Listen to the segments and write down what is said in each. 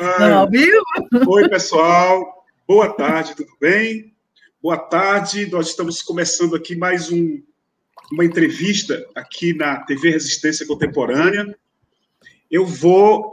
Ao vivo? Oi, pessoal. Boa tarde, tudo bem? Boa tarde. Nós estamos começando aqui mais uma entrevista aqui na TV Resistência Contemporânea.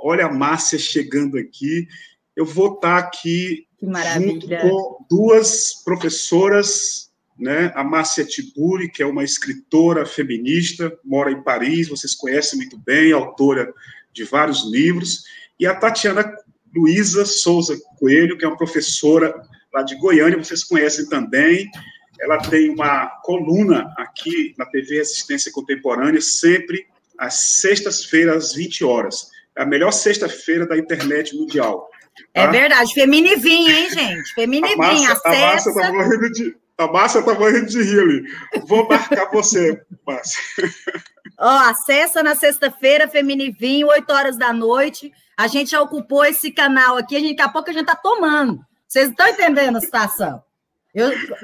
Olha a Márcia chegando aqui. Eu vou estar aqui junto com duas professoras, né? A Márcia Tiburi, que é uma escritora feminista, mora em Paris, vocês conhecem muito bem, autora de vários livros, e a Tatiana Luísa Souza Coelho, que é uma professora lá de Goiânia, vocês conhecem também. Ela tem uma coluna aqui na TV Resistência Contemporânea, sempre às sextas-feiras, às 20 horas. É a melhor sexta-feira da internet mundial. Tá? É verdade. Feminivinha, hein, gente? Feminivinha. A Márcia tá morrendo de rir ali. Vou marcar você, Márcia. Acessa na sexta-feira, Feminivinho, 8 horas da noite. A gente já ocupou esse canal aqui, daqui a pouco a gente tá tomando. Vocês estão entendendo a situação?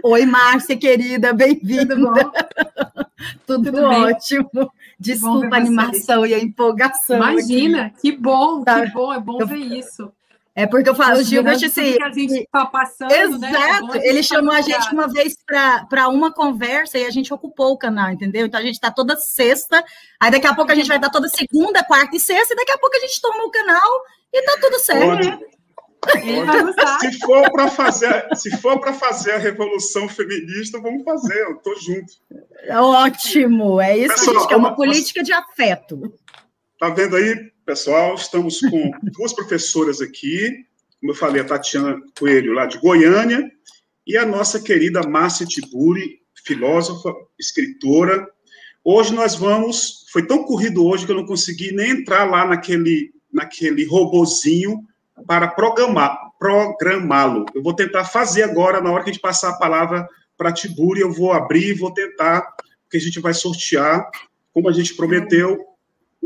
Oi, Márcia, querida, bem-vinda. Tudo ótimo. Desculpa a animação e a empolgação. Imagina, aqui. Que bom, é bom ver isso. É porque eu falo, o Gilbert, assim... que a gente está passando, exato, né? Ele chamou a gente uma vez para uma conversa e a gente ocupou o canal, entendeu? Então a gente está toda sexta, aí daqui a pouco a gente vai estar toda segunda, quarta e sexta, e daqui a pouco a gente toma o canal e tá tudo certo. Se for para fazer a revolução feminista, vamos fazer, eu tô junto. Ótimo, é isso, pessoal, gente, que é uma política de afeto. Tá vendo aí, pessoal? Estamos com duas professoras aqui, como eu falei, a Tatiana Coelho, lá de Goiânia, e a nossa querida Márcia Tiburi, filósofa, escritora. Hoje nós vamos... Foi tão corrido hoje que eu não consegui nem entrar lá naquele robozinho para programá-lo. Eu vou tentar fazer agora, na hora que a gente passar a palavra para a Tiburi, eu vou abrir e vou tentar, porque a gente vai sortear, como a gente prometeu,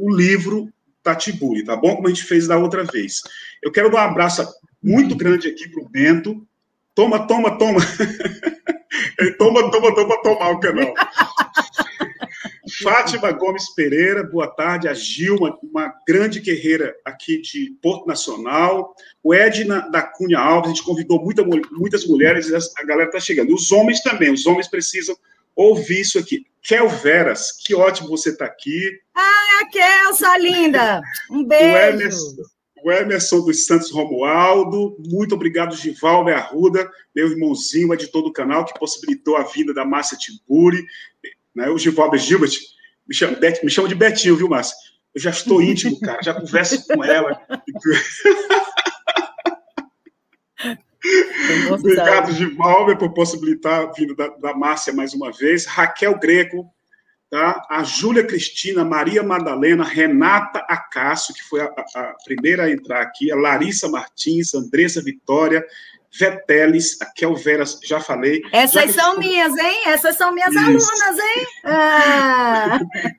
o livro da Tiburi, tá bom? Como a gente fez da outra vez. Eu quero dar um abraço muito grande aqui para o Bento. Toma. Ele toma o canal. Fátima Gomes Pereira, boa tarde. A Gilma, uma grande guerreira aqui de Porto Nacional. O Edna da Cunha Alves, a gente convidou muitas mulheres e a galera está chegando. Os homens também, os homens precisam ouvir isso aqui. Kel Veras, que ótimo você está aqui. Kel, sua linda. Um beijo. O Emerson dos Santos Romualdo, muito obrigado, Givalber Arruda, meu irmãozinho, editor do canal, que possibilitou a vinda da Márcia Tiburi. Né? O Givalber Gilbert me chama de Betinho, viu, Márcia? Eu já estou íntimo, cara, já converso com ela. Obrigado, Givalber, por possibilitar a vinda da Márcia mais uma vez. Raquel Greco, tá? A Júlia Cristina, Maria Madalena, Renata Acácio, que foi a primeira a entrar aqui, a Larissa Martins, Andressa Vitória, Veteles, a Kel Veras, já falei. Essas são minhas, hein? Essas são minhas alunas, hein?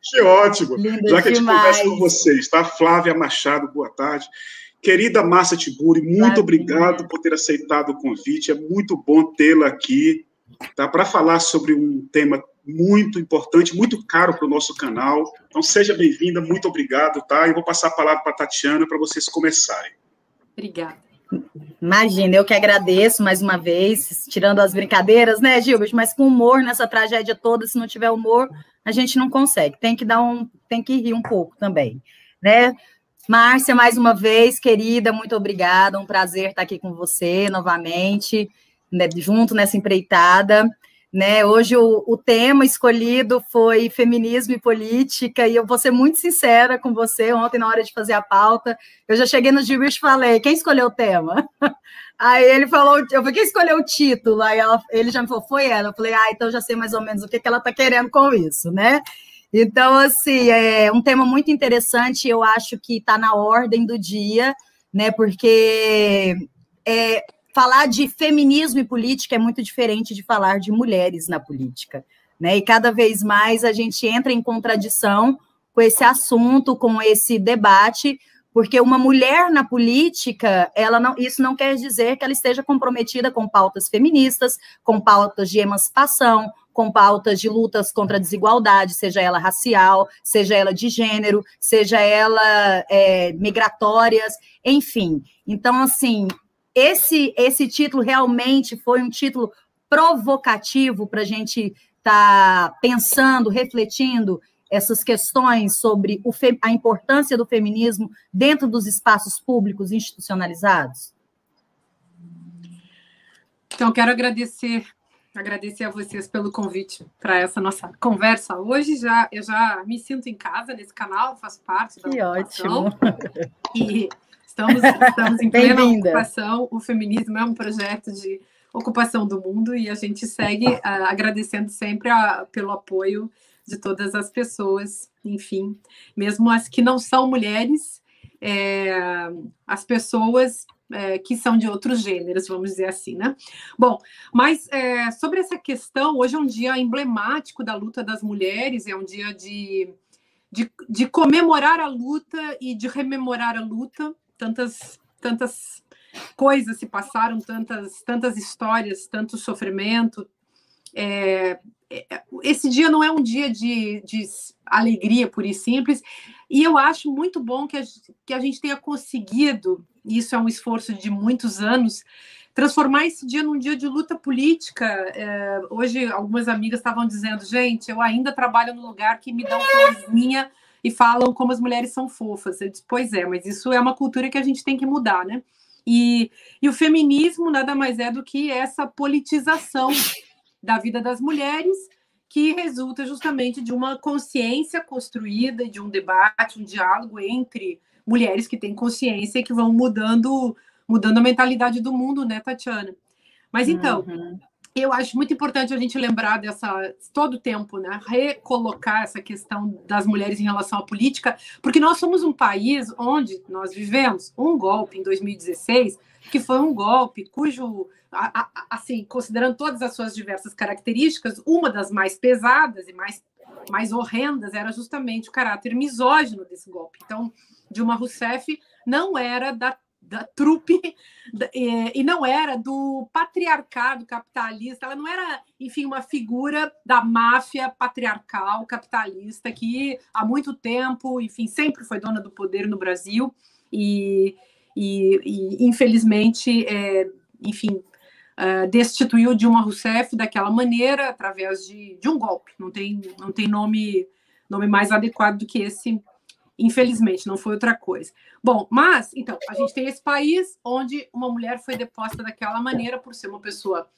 Que ótimo! Lindo já que a gente demais. conversa com vocês, tá? Flávia Machado, boa tarde. Querida Márcia Tiburi, muito obrigado por ter aceitado o convite. É muito bom tê-la aqui, tá? Para falar sobre um tema muito importante, muito caro para o nosso canal. Então, seja bem-vinda, muito obrigado, tá? Eu vou passar a palavra para a Tatiana para vocês começarem. Obrigada. Imagina, eu que agradeço mais uma vez, tirando as brincadeiras, né, Gilbert? Mas com humor nessa tragédia toda, se não tiver humor, a gente não consegue. Tem que rir um pouco também, né? Márcia, mais uma vez, querida, muito obrigada. Um prazer estar aqui com você novamente, né, junto nessa empreitada. Né? Hoje o tema escolhido foi feminismo e política, e eu vou ser muito sincera com você. Ontem, na hora de fazer a pauta, eu já cheguei no Gilbert e falei, quem escolheu o tema? Aí ele falou, eu falei, quem escolheu o título? Aí ele já me falou, foi ela. Eu falei, então já sei mais ou menos o que ela está querendo com isso, né? Então, assim, é um tema muito interessante, eu acho que está na ordem do dia, né? Porque falar de feminismo e política é muito diferente de falar de mulheres na política, né? E cada vez mais a gente entra em contradição com esse assunto, com esse debate, Porque uma mulher na política, isso não quer dizer que ela esteja comprometida com pautas feministas, com pautas de emancipação, com pautas de lutas contra a desigualdade, seja ela racial, seja ela de gênero, seja ela migratórias, enfim. Então, assim, esse título realmente foi um título provocativo para a gente estar pensando, refletindo essas questões sobre a importância do feminismo dentro dos espaços públicos institucionalizados? Então, quero agradecer a vocês pelo convite para essa nossa conversa hoje. Eu já me sinto em casa nesse canal, faço parte da ocupação. Ótimo! E estamos em plena ocupação. O feminismo é um projeto de ocupação do mundo e a gente segue agradecendo sempre pelo apoio de todas as pessoas, enfim, mesmo as que não são mulheres, as pessoas que são de outros gêneros, vamos dizer assim, né? Bom, mas sobre essa questão, hoje é um dia emblemático da luta das mulheres, é um dia de comemorar a luta e de rememorar a luta, tantas coisas se passaram, tantas histórias, tanto sofrimento. Esse dia não é um dia de alegria pura e simples, e eu acho muito bom que a gente tenha conseguido, e isso é um esforço de muitos anos, transformar esse dia num dia de luta política. Hoje, algumas amigas estavam dizendo, gente, eu ainda trabalho no lugar que me dão florzinha e falam como as mulheres são fofas. Eu disse, pois é, mas isso é uma cultura que a gente tem que mudar, né? E o feminismo nada mais é do que essa politização da vida das mulheres, que resulta justamente de uma consciência construída, de um debate, um diálogo entre mulheres que têm consciência e que vão mudando a mentalidade do mundo, né, Tatiana? Mas então, eu acho muito importante a gente lembrar todo o tempo, né, recolocar essa questão das mulheres em relação à política, porque nós somos um país onde nós vivemos um golpe em 2016, que foi um golpe cujo, assim, considerando todas as suas diversas características, uma das mais pesadas e mais horrendas era justamente o caráter misógino desse golpe. Então, Dilma Rousseff não era da trupe e não era do patriarcado capitalista, ela não era, enfim, uma figura da máfia patriarcal capitalista que há muito tempo, enfim, sempre foi dona do poder no Brasil e infelizmente, enfim, destituiu Dilma Rousseff daquela maneira através de um golpe. Não tem nome mais adequado do que esse. Infelizmente, não foi outra coisa. Bom, mas, então, a gente tem esse país onde uma mulher foi deposta daquela maneira por ser uma pessoa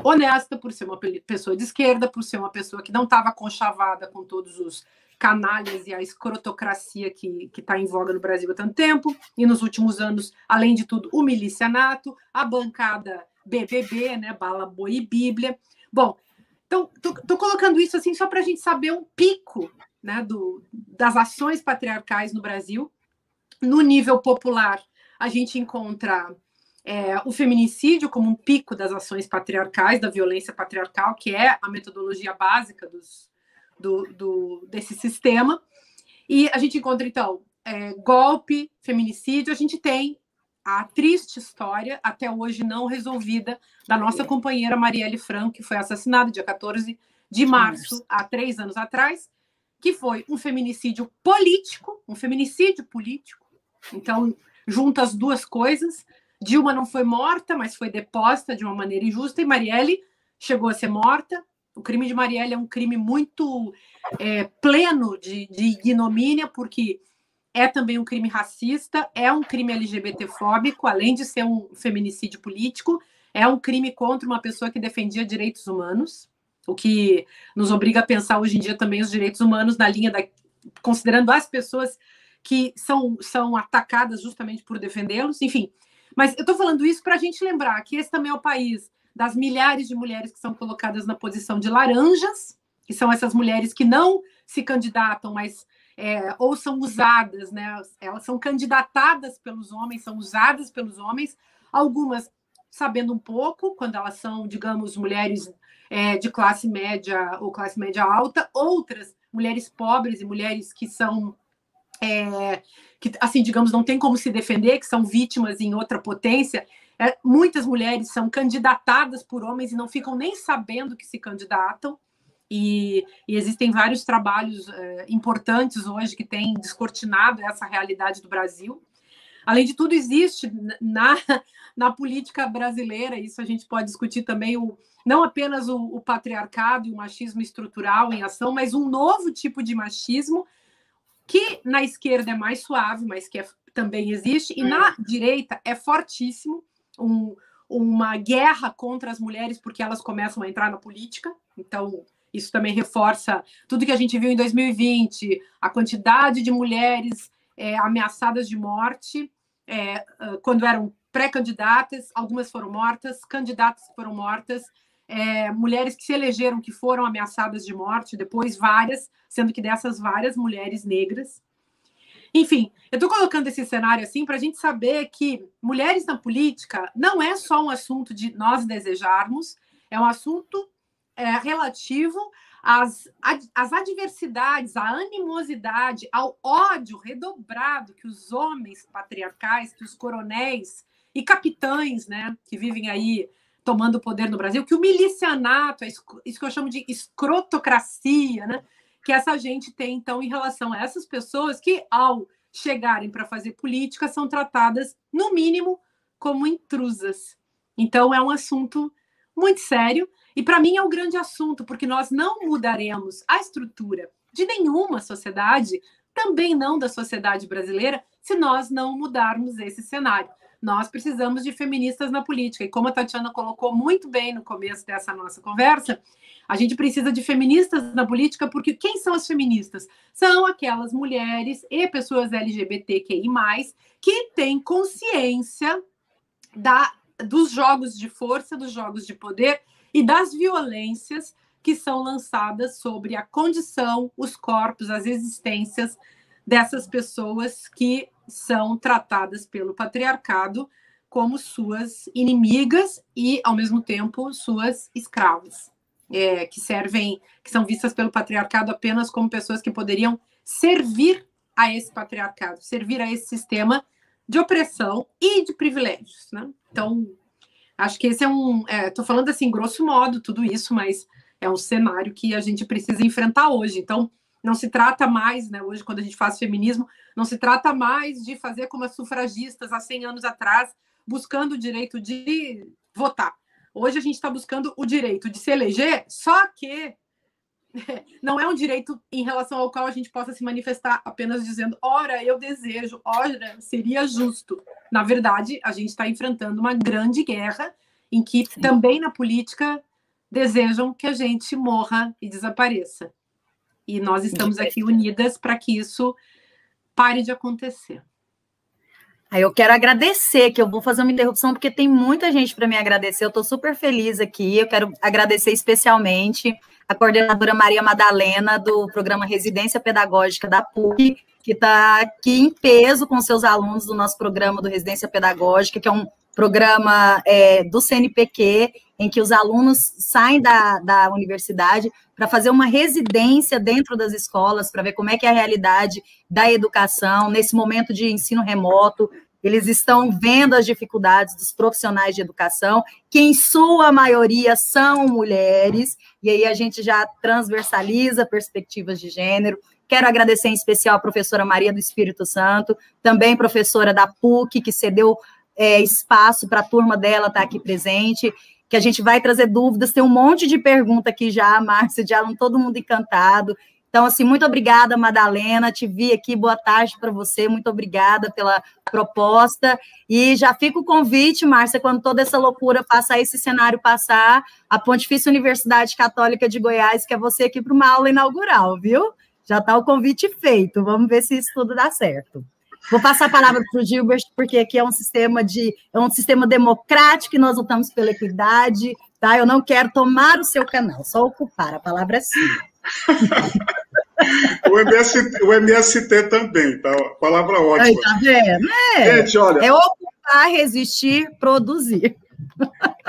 honesta, por ser uma pessoa de esquerda, por ser uma pessoa que não estava conchavada com todos os canalhas e a escrotocracia que está em voga no Brasil há tanto tempo, e nos últimos anos, além de tudo, o milicianato, a bancada BBB, né, Bala, Boi e Bíblia. Bom, então, tô colocando isso assim só para a gente saber um pico, né, das ações patriarcais no Brasil. No nível popular, a gente encontra o feminicídio como um pico das ações patriarcais, da violência patriarcal, que é a metodologia básica desse sistema. E a gente encontra, então, golpe, feminicídio. A gente tem a triste história, até hoje não resolvida, da nossa companheira Marielle Franco, que foi assassinada dia 14 de março, há 3 anos atrás, que foi um feminicídio político. Então, junta as duas coisas. Dilma não foi morta, mas foi deposta de uma maneira injusta, e Marielle chegou a ser morta. O crime de Marielle é um crime muito pleno de ignomínia, porque é também um crime racista, é um crime LGBTfóbico, além de ser um feminicídio político, é um crime contra uma pessoa que defendia direitos humanos, o que nos obriga a pensar hoje em dia também os direitos humanos na linha considerando as pessoas que são atacadas justamente por defendê-los, enfim. Mas eu estou falando isso para a gente lembrar que esse também é o país das milhares de mulheres que são colocadas na posição de laranjas, que são essas mulheres que não se candidatam, mas ou são usadas, né? Elas são candidatadas pelos homens, são usadas pelos homens, algumas sabendo um pouco, quando elas são, digamos, mulheres de classe média ou classe média alta, outras mulheres pobres e mulheres que que, assim, digamos, não tem como se defender, que são vítimas em outra potência, muitas mulheres são candidatadas por homens e não ficam nem sabendo que se candidatam, e existem vários trabalhos importantes hoje que têm descortinado essa realidade do Brasil. Além de tudo, existe na política brasileira, isso a gente pode discutir também, não apenas o patriarcado e o machismo estrutural em ação, mas um novo tipo de machismo que na esquerda é mais suave, mas que também existe, e na direita é fortíssimo, uma guerra contra as mulheres porque elas começam a entrar na política. Então, isso também reforça tudo que a gente viu em 2020, a quantidade de mulheres ameaçadas de morte, quando eram pré-candidatas, algumas foram mortas, candidatas que foram mortas, mulheres que se elegeram que foram ameaçadas de morte, depois várias, sendo que dessas várias mulheres negras. Enfim, eu estou colocando esse cenário assim para a gente saber que mulheres na política não é só um assunto de nós desejarmos, é um assunto relativo às adversidades, à animosidade, ao ódio redobrado que os homens patriarcais, que os coronéis e capitães, né, que vivem aí tomando o poder no Brasil, que o milicianato, isso que eu chamo de escrotocracia, né, que essa gente tem, então, em relação a essas pessoas que, ao chegarem para fazer política, são tratadas, no mínimo, como intrusas. Então, é um assunto muito sério, e para mim é um grande assunto, porque nós não mudaremos a estrutura de nenhuma sociedade, também não da sociedade brasileira, se nós não mudarmos esse cenário. Nós precisamos de feministas na política, e como a Tatiana colocou muito bem no começo dessa nossa conversa, a gente precisa de feministas na política, porque quem são as feministas? São aquelas mulheres e pessoas LGBTQI+, que têm consciência dos jogos de força, dos jogos de poder e das violências que são lançadas sobre a condição, os corpos, as existências dessas pessoas que são tratadas pelo patriarcado como suas inimigas e, ao mesmo tempo, suas escravas, que são vistas pelo patriarcado apenas como pessoas que poderiam servir a esse patriarcado, servir a esse sistema de opressão e de privilégios, né? Então, acho que esse estou falando assim, grosso modo, tudo isso, mas é um cenário que a gente precisa enfrentar hoje. Então, não se trata mais, né, hoje, quando a gente faz feminismo, não se trata mais de fazer como as sufragistas há 100 anos atrás, buscando o direito de votar. Hoje a gente está buscando o direito de se eleger, só que não é um direito em relação ao qual a gente possa se manifestar apenas dizendo, ora, eu desejo, ora, seria justo. Na verdade, a gente está enfrentando uma grande guerra em que também na política desejam que a gente morra e desapareça. E nós estamos aqui unidas para que isso pare de acontecer. Aí eu quero agradecer, que eu vou fazer uma interrupção, porque tem muita gente para me agradecer, eu estou super feliz aqui, eu quero agradecer especialmente a coordenadora Maria Madalena, do programa Residência Pedagógica da PUC, que está aqui em peso com seus alunos do nosso programa do Residência Pedagógica, que é um programa do CNPq, em que os alunos saem da universidade para fazer uma residência dentro das escolas, para ver como é que é a realidade da educação, nesse momento de ensino remoto. Eles estão vendo as dificuldades dos profissionais de educação, que em sua maioria são mulheres, e aí a gente já transversaliza perspectivas de gênero. Quero agradecer em especial a professora Maria do Espírito Santo, também professora da PUC, que cedeu espaço para a turma dela estar aqui presente, que a gente vai trazer dúvidas, tem um monte de pergunta aqui já, Márcia, já todo mundo encantado. Então, assim, muito obrigada, Madalena, te vi aqui, boa tarde para você, muito obrigada pela proposta, e já fica o convite, Márcia, quando toda essa loucura passar, esse cenário passar, a Pontifícia Universidade Católica de Goiás quer você aqui para uma aula inaugural, viu? Já está o convite feito, vamos ver se isso tudo dá certo. Vou passar a palavra para o Gilbert, porque aqui é um sistema democrático e nós lutamos pela equidade, tá? Eu não quero tomar o seu canal, só ocupar, a palavra é sua. O MST também, tá? Palavra ótima. Aí, tá vendo? Gente, olha... É ocupar, resistir, produzir.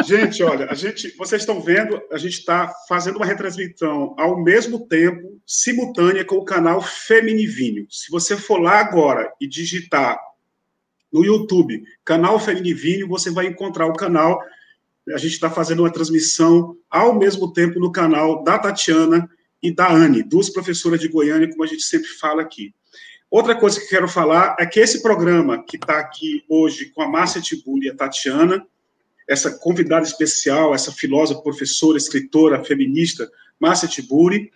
Gente, olha, vocês estão vendo, a gente está fazendo uma retransmissão ao mesmo tempo, simultânea, com o canal Feminivinho. Se você for lá agora e digitar no YouTube, canal Feminivinho, você vai encontrar o canal. A gente está fazendo uma transmissão ao mesmo tempo no canal da Tatiana e da Anne, duas professoras de Goiânia, como a gente sempre fala aqui. Outra coisa que quero falar é que esse programa que está aqui hoje com a Márcia Tiburi e a Tatiana, essa convidada especial, essa filósofa, professora, escritora, feminista, Márcia Tiburi,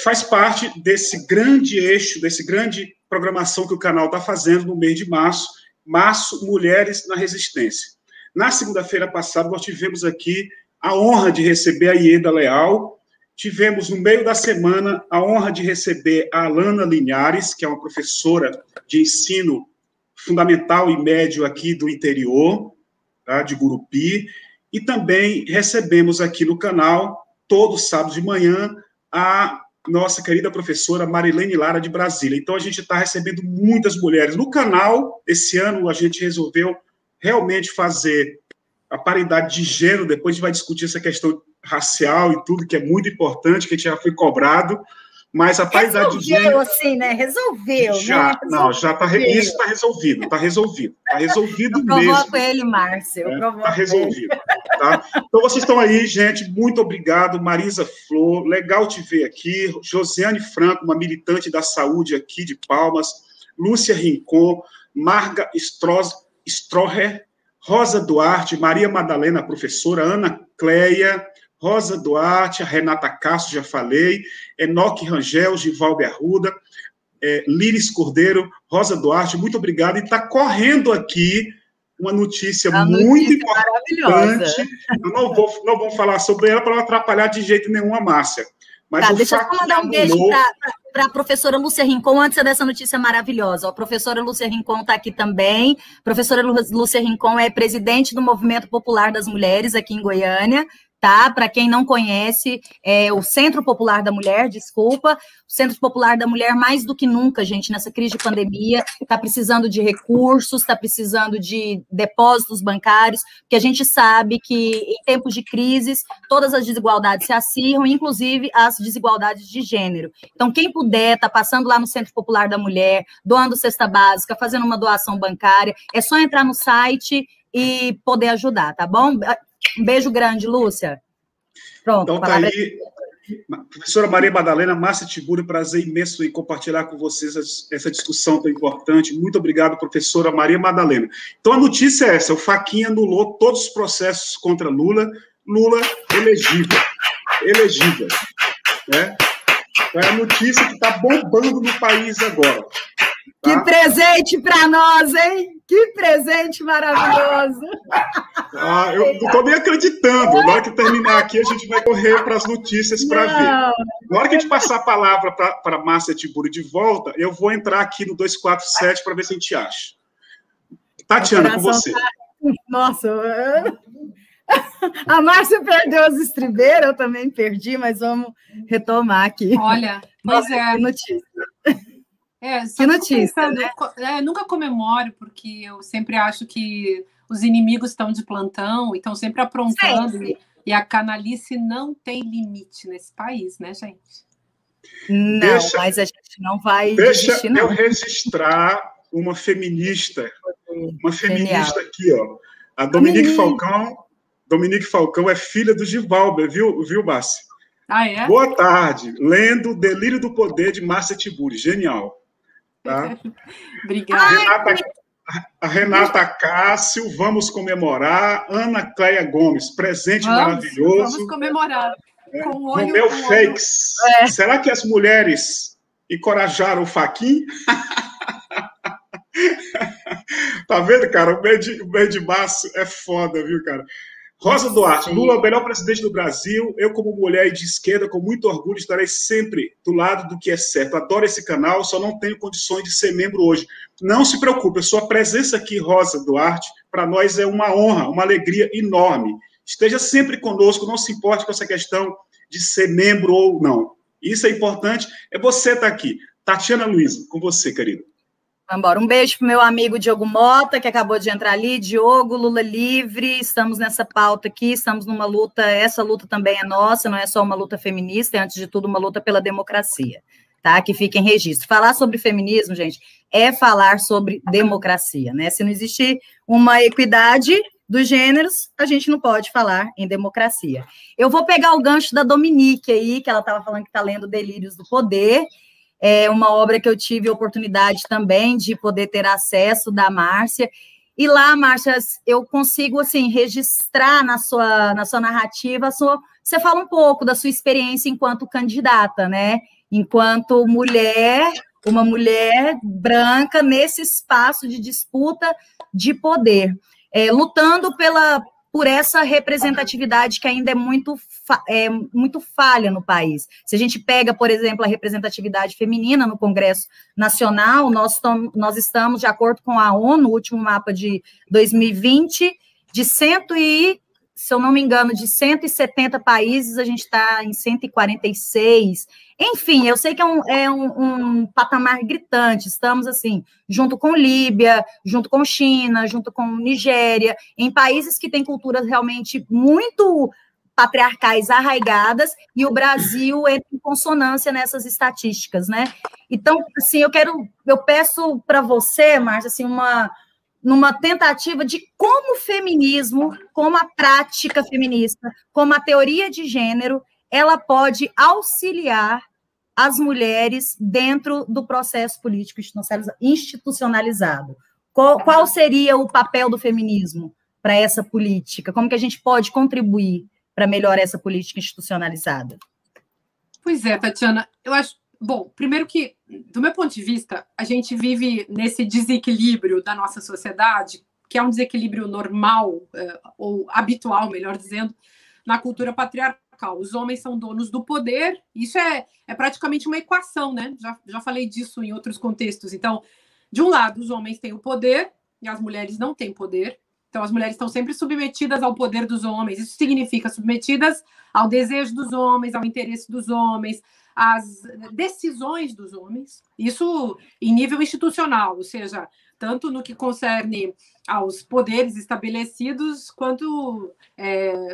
faz parte desse grande eixo, desse grande programação que o canal está fazendo no mês de março, Mulheres na Resistência. Na segunda-feira passada, nós tivemos aqui a honra de receber a Ieda Leal, tivemos, no meio da semana, a honra de receber a Alana Linhares, que é uma professora de ensino fundamental e médio aqui do interior, tá, de Gurupi, e também recebemos aqui no canal, todo sábado de manhã, a nossa querida professora Marilene Lara, de Brasília. Então, a gente está recebendo muitas mulheres. No canal, esse ano, a gente resolveu realmente fazer a paridade de gênero, depois a gente vai discutir essa questão racial e tudo, que é muito importante, que a gente já foi cobrado, mas a paridade de gênero... assim, né? Resolveu, já, né? Não, já está... Isso está resolvido, está resolvido. Está resolvido mesmo. Eu provoco ele, Márcio. Está resolvido. Tá? Então, vocês estão aí, gente, muito obrigado. Marisa Flor, legal te ver aqui. Josiane Franco, uma militante da saúde aqui de Palmas. Lúcia Rincon, Marga Stroher, Rosa Duarte, Maria Madalena, professora, Ana Cleia, Rosa Duarte, a Renata Castro, já falei, Enoque Rangel, Givalbe Arruda, Líris Cordeiro, Rosa Duarte, muito obrigado. E está correndo aqui uma notícia muito importante. Eu não vou falar sobre ela para não atrapalhar de jeito nenhum a Márcia. Mas deixa eu só mandar um beijo para a professora Lúcia Rincon, antes dessa notícia maravilhosa. A professora Lúcia Rincon está aqui também. A professora Lúcia Rincon é presidente do Movimento Popular das Mulheres aqui em Goiânia. Tá? Para quem não conhece, o Centro Popular da Mulher, o Centro Popular da Mulher, mais do que nunca, gente, nessa crise de pandemia, está precisando de recursos, está precisando de depósitos bancários, porque a gente sabe que em tempos de crises, todas as desigualdades se acirram, inclusive as desigualdades de gênero. Então, quem puder, está passando lá no Centro Popular da Mulher, doando cesta básica, fazendo uma doação bancária, é só entrar no site e poder ajudar, tá bom? Um beijo grande, Lúcia. Pronto. Então, tá aí, professora Maria Madalena, Márcia Tiburi, prazer imenso em compartilhar com vocês essa discussão tão importante. Muito obrigado, professora Maria Madalena. Então, a notícia é essa: o Fachin anulou todos os processos contra Lula elegível. Né? Então, é a notícia que está bombando no país agora. Tá? Que presente para nós, hein? Que presente maravilhoso! Eu não estou nem acreditando. Na hora que terminar aqui, a gente vai correr para as notícias para ver. Na hora que a gente passar a palavra para a Márcia Tiburi de volta, eu vou entrar aqui no 247 para ver se a gente acha. Tatiana, com você. Nossa, a Márcia perdeu as estribeiras, eu também perdi, mas vamos retomar aqui. Olha, pois que notícia. Que notícia, pensando, né? Nunca comemoro, porque eu sempre acho que os inimigos estão de plantão e estão sempre aprontando. E a canalice não tem limite nesse país, né, gente? Não, mas a gente não vai desistir, não. Deixa eu registrar uma feminista aqui, ó. A Dominique Falcão. Dominique Falcão é filha do Givalber, viu, Márcia? Ah, é? Boa tarde. Lendo Delírio do Poder, de Márcia Tiburi. Genial. Tá? Obrigada. A Renata Cássio, vamos comemorar. Ana Cleia Gomes, presente maravilhoso. Vamos comemorar. Com o olho, Romeu Feix. Será que as mulheres encorajaram o Fachin? Tá vendo, cara? O mês de março é foda, viu, cara? Rosa Duarte, Lula é o melhor presidente do Brasil. Eu, como mulher de esquerda, com muito orgulho, estarei sempre do lado do que é certo. Adoro esse canal, só não tenho condições de ser membro hoje. Não se preocupe, a sua presença aqui, Rosa Duarte, para nós é uma honra, uma alegria enorme. Esteja sempre conosco, não se importe com essa questão de ser membro ou não. Isso é importante, é você estar aqui. Tatiana Luiza, com você, querida. Vambora. Um beijo para o meu amigo Diogo Mota, que acabou de entrar ali. Diogo, Lula livre, estamos nessa pauta aqui, estamos numa luta, essa luta também é nossa, não é só uma luta feminista, é, antes de tudo, uma luta pela democracia, tá? Que fique em registro. Falar sobre feminismo, gente, é falar sobre democracia, né? Se não existir uma equidade dos gêneros, a gente não pode falar em democracia. Eu vou pegar o gancho da Dominique aí, que ela estava falando que está lendo Delírios do Poder, é uma obra que eu tive a oportunidade também de poder ter acesso da Márcia, e lá, Márcia, eu consigo, assim, registrar na sua narrativa, você fala um pouco da sua experiência enquanto candidata, né, enquanto mulher, uma mulher branca nesse espaço de disputa de poder, lutando por essa representatividade que ainda é muito falha no país. Se a gente pega, por exemplo, a representatividade feminina no Congresso Nacional, nós estamos, de acordo com a ONU, no último mapa de 2020, se eu não me engano, de 170 países, a gente está em 146. Enfim, eu sei que é um patamar gritante. Estamos, assim, junto com Líbia, junto com China, junto com Nigéria, em países que têm culturas realmente muito patriarcais arraigadas, e o Brasil entra em consonância nessas estatísticas, né? Então, assim, eu peço para você, Márcia, assim, numa tentativa de como o feminismo, como a prática feminista, como a teoria de gênero, ela pode auxiliar as mulheres dentro do processo político institucionalizado. Qual seria o papel do feminismo para essa política? Como que a gente pode contribuir para melhorar essa política institucionalizada? Pois é, Tatiana, eu acho. Bom, primeiro que, do meu ponto de vista, a gente vive nesse desequilíbrio da nossa sociedade, que é um desequilíbrio normal, ou habitual, melhor dizendo, na cultura patriarcal. Os homens são donos do poder, isso é praticamente uma equação, né? Já falei disso em outros contextos. Então, de um lado, os homens têm o poder e as mulheres não têm poder. Então, as mulheres estão sempre submetidas ao poder dos homens. Isso significa submetidas ao desejo dos homens, ao interesse dos homens, às decisões dos homens. Isso em nível institucional, ou seja, tanto no que concerne aos poderes estabelecidos, quanto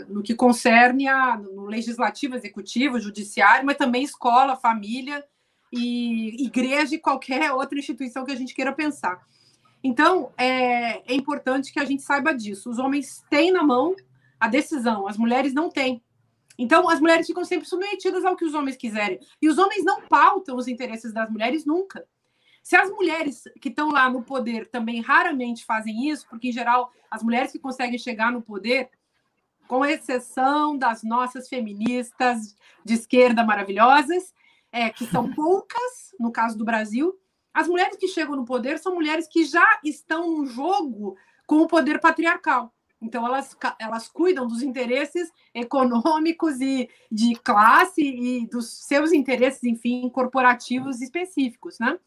no que concerne no legislativo, executivo, judiciário, mas também escola, família e igreja e qualquer outra instituição que a gente queira pensar. Então, é importante que a gente saiba disso. Os homens têm na mão a decisão, as mulheres não têm. Então, as mulheres ficam sempre submetidas ao que os homens quiserem. E os homens não pautam os interesses das mulheres nunca. Se as mulheres que estão lá no poder também raramente fazem isso, porque, em geral, as mulheres que conseguem chegar no poder, com exceção das nossas feministas de esquerda maravilhosas, que são poucas, no caso do Brasil, as mulheres que chegam no poder são mulheres que já estão num jogo com o poder patriarcal. Então, elas cuidam dos interesses econômicos e de classe e dos seus interesses, enfim, corporativos específicos, né?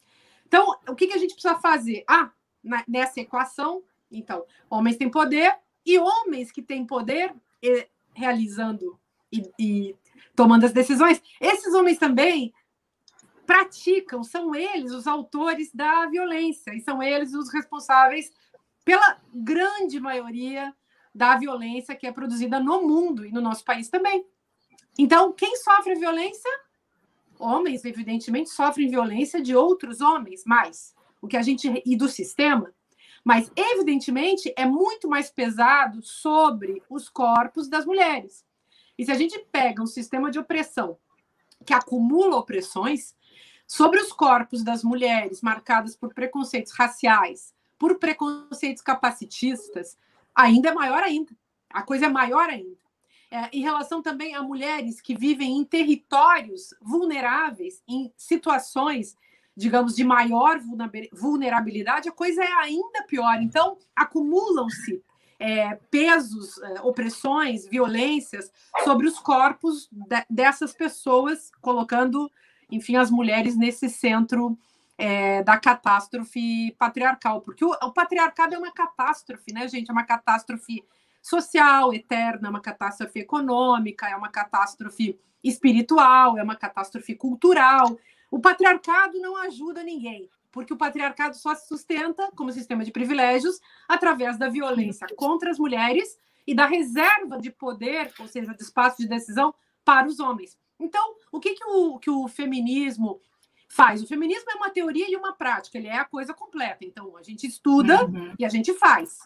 Então, o que a gente precisa fazer? Nessa equação, então, homens têm poder e homens que têm poder realizando e tomando as decisões, esses homens também praticam, são eles os autores da violência e são eles os responsáveis pela grande maioria da violência que é produzida no mundo e no nosso país também. Então, quem sofre violência? Homens, evidentemente, sofrem violência de outros homens, e do sistema, mas, evidentemente, é muito mais pesado sobre os corpos das mulheres. E se a gente pega um sistema de opressão que acumula opressões sobre os corpos das mulheres marcadas por preconceitos raciais, por preconceitos capacitistas, ainda é maior ainda. A coisa é maior ainda. Em relação também a mulheres que vivem em territórios vulneráveis, em situações, digamos, de maior vulnerabilidade, a coisa é ainda pior. Então, acumulam-se pesos, opressões, violências sobre os corpos dessas pessoas, colocando, enfim, as mulheres nesse centro da catástrofe patriarcal, porque o patriarcado é uma catástrofe, né, gente? É uma catástrofe social, eterna, é uma catástrofe econômica, é uma catástrofe espiritual, é uma catástrofe cultural. O patriarcado não ajuda ninguém. Porque o patriarcado só se sustenta como sistema de privilégios através da violência contra as mulheres e da reserva de poder, ou seja, de espaço de decisão para os homens. Então, o que o feminismo faz? O feminismo é uma teoria e uma prática, ele é a coisa completa. Então, a gente estuda e a gente faz.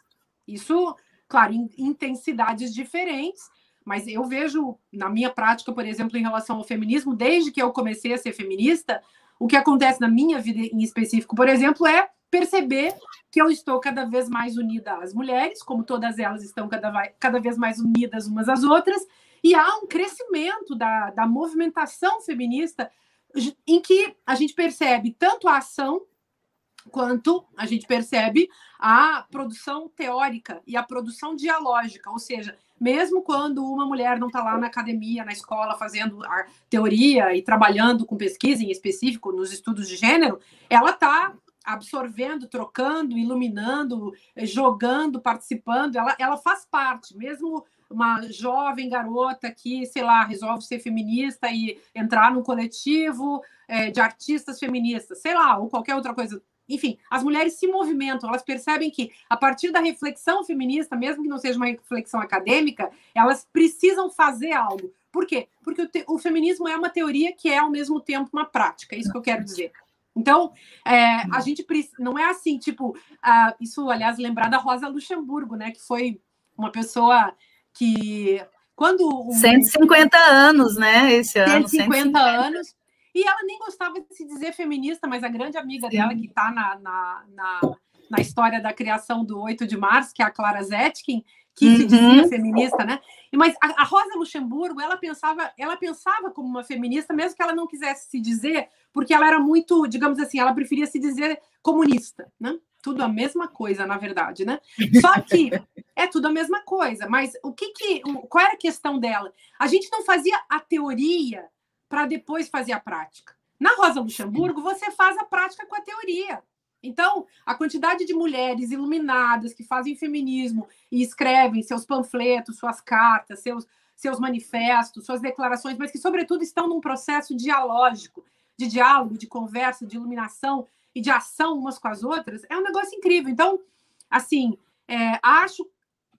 Isso, claro, em intensidades diferentes, mas eu vejo, na minha prática, por exemplo, em relação ao feminismo, desde que eu comecei a ser feminista, o que acontece na minha vida em específico, por exemplo, é perceber que eu estou cada vez mais unida às mulheres, como todas elas estão cada vez mais unidas umas às outras, e há um crescimento da movimentação feminista em que a gente percebe tanto a ação quanto a gente percebe a produção teórica e a produção dialógica, ou seja, mesmo quando uma mulher não está lá na academia, na escola, fazendo a teoria e trabalhando com pesquisa em específico nos estudos de gênero, ela está absorvendo, trocando, iluminando, jogando, participando, ela faz parte, mesmo uma jovem garota que, sei lá, resolve ser feminista e entrar num coletivo de artistas feministas, sei lá, ou qualquer outra coisa. Enfim, as mulheres se movimentam, elas percebem que, a partir da reflexão feminista, mesmo que não seja uma reflexão acadêmica, elas precisam fazer algo. Por quê? Porque o feminismo é uma teoria que é, ao mesmo tempo, uma prática. É isso que eu quero dizer. Então, a gente não é assim, tipo... isso, aliás, lembrar da Rosa Luxemburgo, né? Que foi uma pessoa que... 150 anos, né? Esse ano. 150 anos... E ela nem gostava de se dizer feminista, mas a grande amiga dela, que está na história da criação do 8 de março, que é a Clara Zetkin, que se dizia feminista, né? Mas a Rosa Luxemburgo, ela pensava como uma feminista, mesmo que ela não quisesse se dizer, porque ela era muito, digamos assim, ela preferia se dizer comunista, né? Tudo a mesma coisa, na verdade, né? Só que é tudo a mesma coisa, mas qual era a questão dela? A gente não fazia a teoria para depois fazer a prática. Na Rosa Luxemburgo, você faz a prática com a teoria. Então, a quantidade de mulheres iluminadas que fazem feminismo e escrevem seus panfletos, suas cartas, seus manifestos, suas declarações, mas que, sobretudo, estão num processo dialógico, de diálogo, de conversa, de iluminação e de ação umas com as outras, é um negócio incrível. Então, assim, acho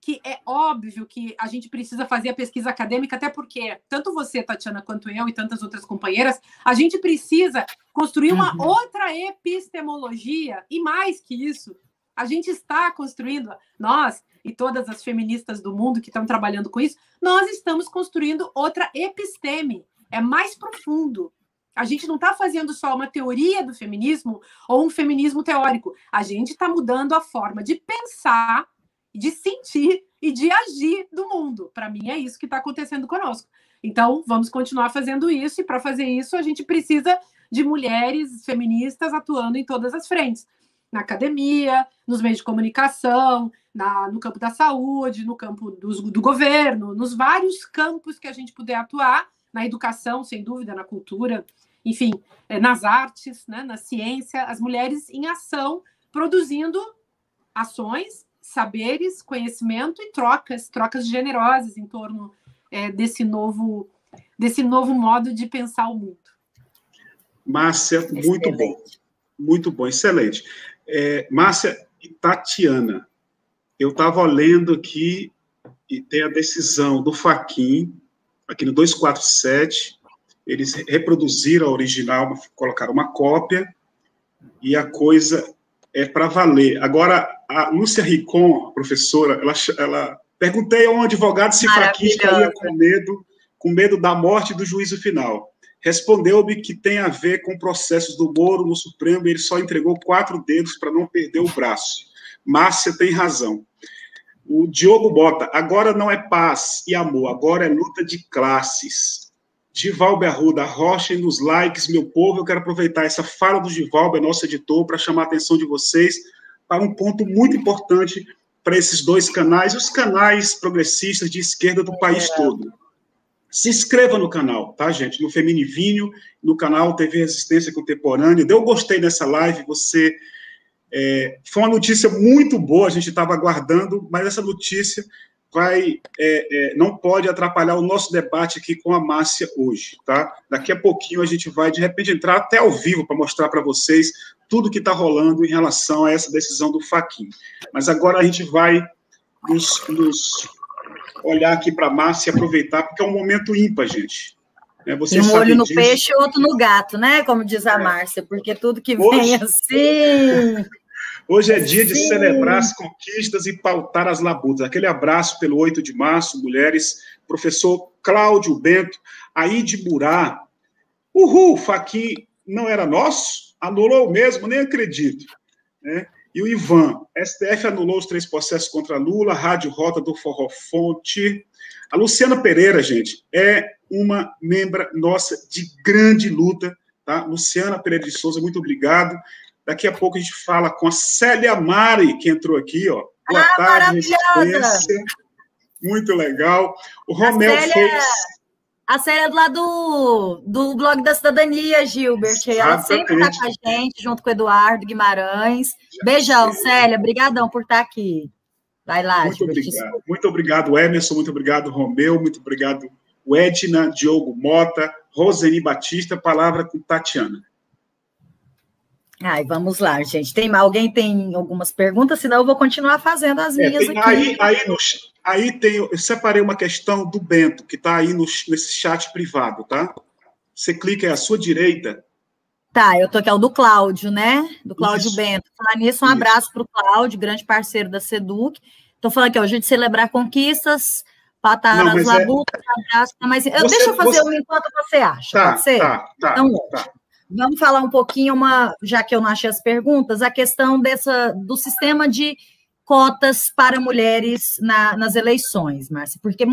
que é óbvio que a gente precisa fazer a pesquisa acadêmica, até porque tanto você, Tatiana, quanto eu e tantas outras companheiras, a gente precisa construir uma outra epistemologia, e mais que isso, a gente está construindo, nós e todas as feministas do mundo que estão trabalhando com isso, nós estamos construindo outra episteme, é mais profundo. A gente não está fazendo só uma teoria do feminismo ou um feminismo teórico, a gente está mudando a forma de pensar, de sentir e de agir do mundo. Para mim, é isso que está acontecendo conosco. Então, vamos continuar fazendo isso, e para fazer isso, a gente precisa de mulheres feministas atuando em todas as frentes. Na academia, nos meios de comunicação, no campo da saúde, no campo do governo, nos vários campos que a gente puder atuar, na educação, sem dúvida, na cultura, enfim, nas artes, né, na ciência, as mulheres em ação, produzindo ações, saberes, conhecimento e trocas generosas em torno desse novo modo de pensar o mundo. Márcia, muito bom, excelente. Márcia e Tatiana, eu estava lendo aqui e tem a decisão do Fachin, aqui no 247, eles reproduziram a original, colocaram uma cópia, e a coisa é para valer. Agora, a Lúcia Ricon, a professora, ela perguntei a um advogado se Fachin estaria com medo da morte do juízo final. Respondeu-me que tem a ver com processos do Moro no Supremo, e ele só entregou 4 dedos para não perder o braço. Márcia tem razão. O Diogo bota, agora não é paz e amor, agora é luta de classes. Givalber Arruda, Rocha nos likes, meu povo, eu quero aproveitar essa fala do Givalber, nosso editor, para chamar a atenção de vocês para um ponto muito importante para esses 2 canais, os canais progressistas de esquerda do país todo. Se inscreva no canal, tá, gente? No Feminivinho, no canal TV Resistência Contemporânea. Deu gostei nessa live, você... foi uma notícia muito boa, a gente estava aguardando, mas essa notícia não pode atrapalhar o nosso debate aqui com a Márcia hoje, tá? Daqui a pouquinho a gente vai, de repente, entrar até ao vivo para mostrar para vocês tudo que está rolando em relação a essa decisão do Fachin. Mas agora a gente vai nos olhar aqui para a Márcia e aproveitar, porque é um momento ímpar, gente. Vocês um olho no disso. Peixe e outro no gato, né? Como diz a Márcia, porque tudo que vem assim... Hoje é dia de celebrar as conquistas e pautar as labutas. Aquele abraço pelo 8 de março, mulheres. Professor Cláudio Bento, aí de Burá. Uhul, Fachin não era nosso? Anulou mesmo, nem acredito. Né? E o Ivan, STF anulou os 3 processos contra Lula, Rádio Rota do Forró Fonte. A Luciana Pereira, gente, é uma membra nossa de grande luta. Tá? Luciana Pereira de Souza, muito obrigado. Daqui a pouco a gente fala com a Célia Mari, que entrou aqui, ó. Boa tarde, Resistência. Muito legal. O Romeu fez... A Célia é do lado do Blog da Cidadania, Gilbert. Exatamente. Ela sempre está com a gente, junto com o Eduardo Guimarães. Beijão, Célia. Obrigadão por estar aqui. Vai lá, muito Gilbert. Obrigado. Muito obrigado, Emerson. Muito obrigado, Romeu. Muito obrigado, Edna, Diogo Mota, Roseni Batista. Palavra com Tatiana. Ai, vamos lá, gente. Alguém tem algumas perguntas? Senão eu vou continuar fazendo as minhas aqui. Eu separei uma questão do Bento, que está aí nesse chat privado, tá? Você clica aí à sua direita. Tá, eu tô aqui, é o do Cláudio, né? Do Cláudio Bento. Falar nisso, um abraço para o Cláudio, grande parceiro da SEDUC. Estou falando aqui, hoje de celebrar conquistas, patar as labutas, abraço. Mas deixa eu fazer um enquanto você acha, pode ser? Tá. Então, vamos falar um pouquinho, já que eu não achei as perguntas, a questão do sistema de cotas para mulheres nas eleições, Márcia, porque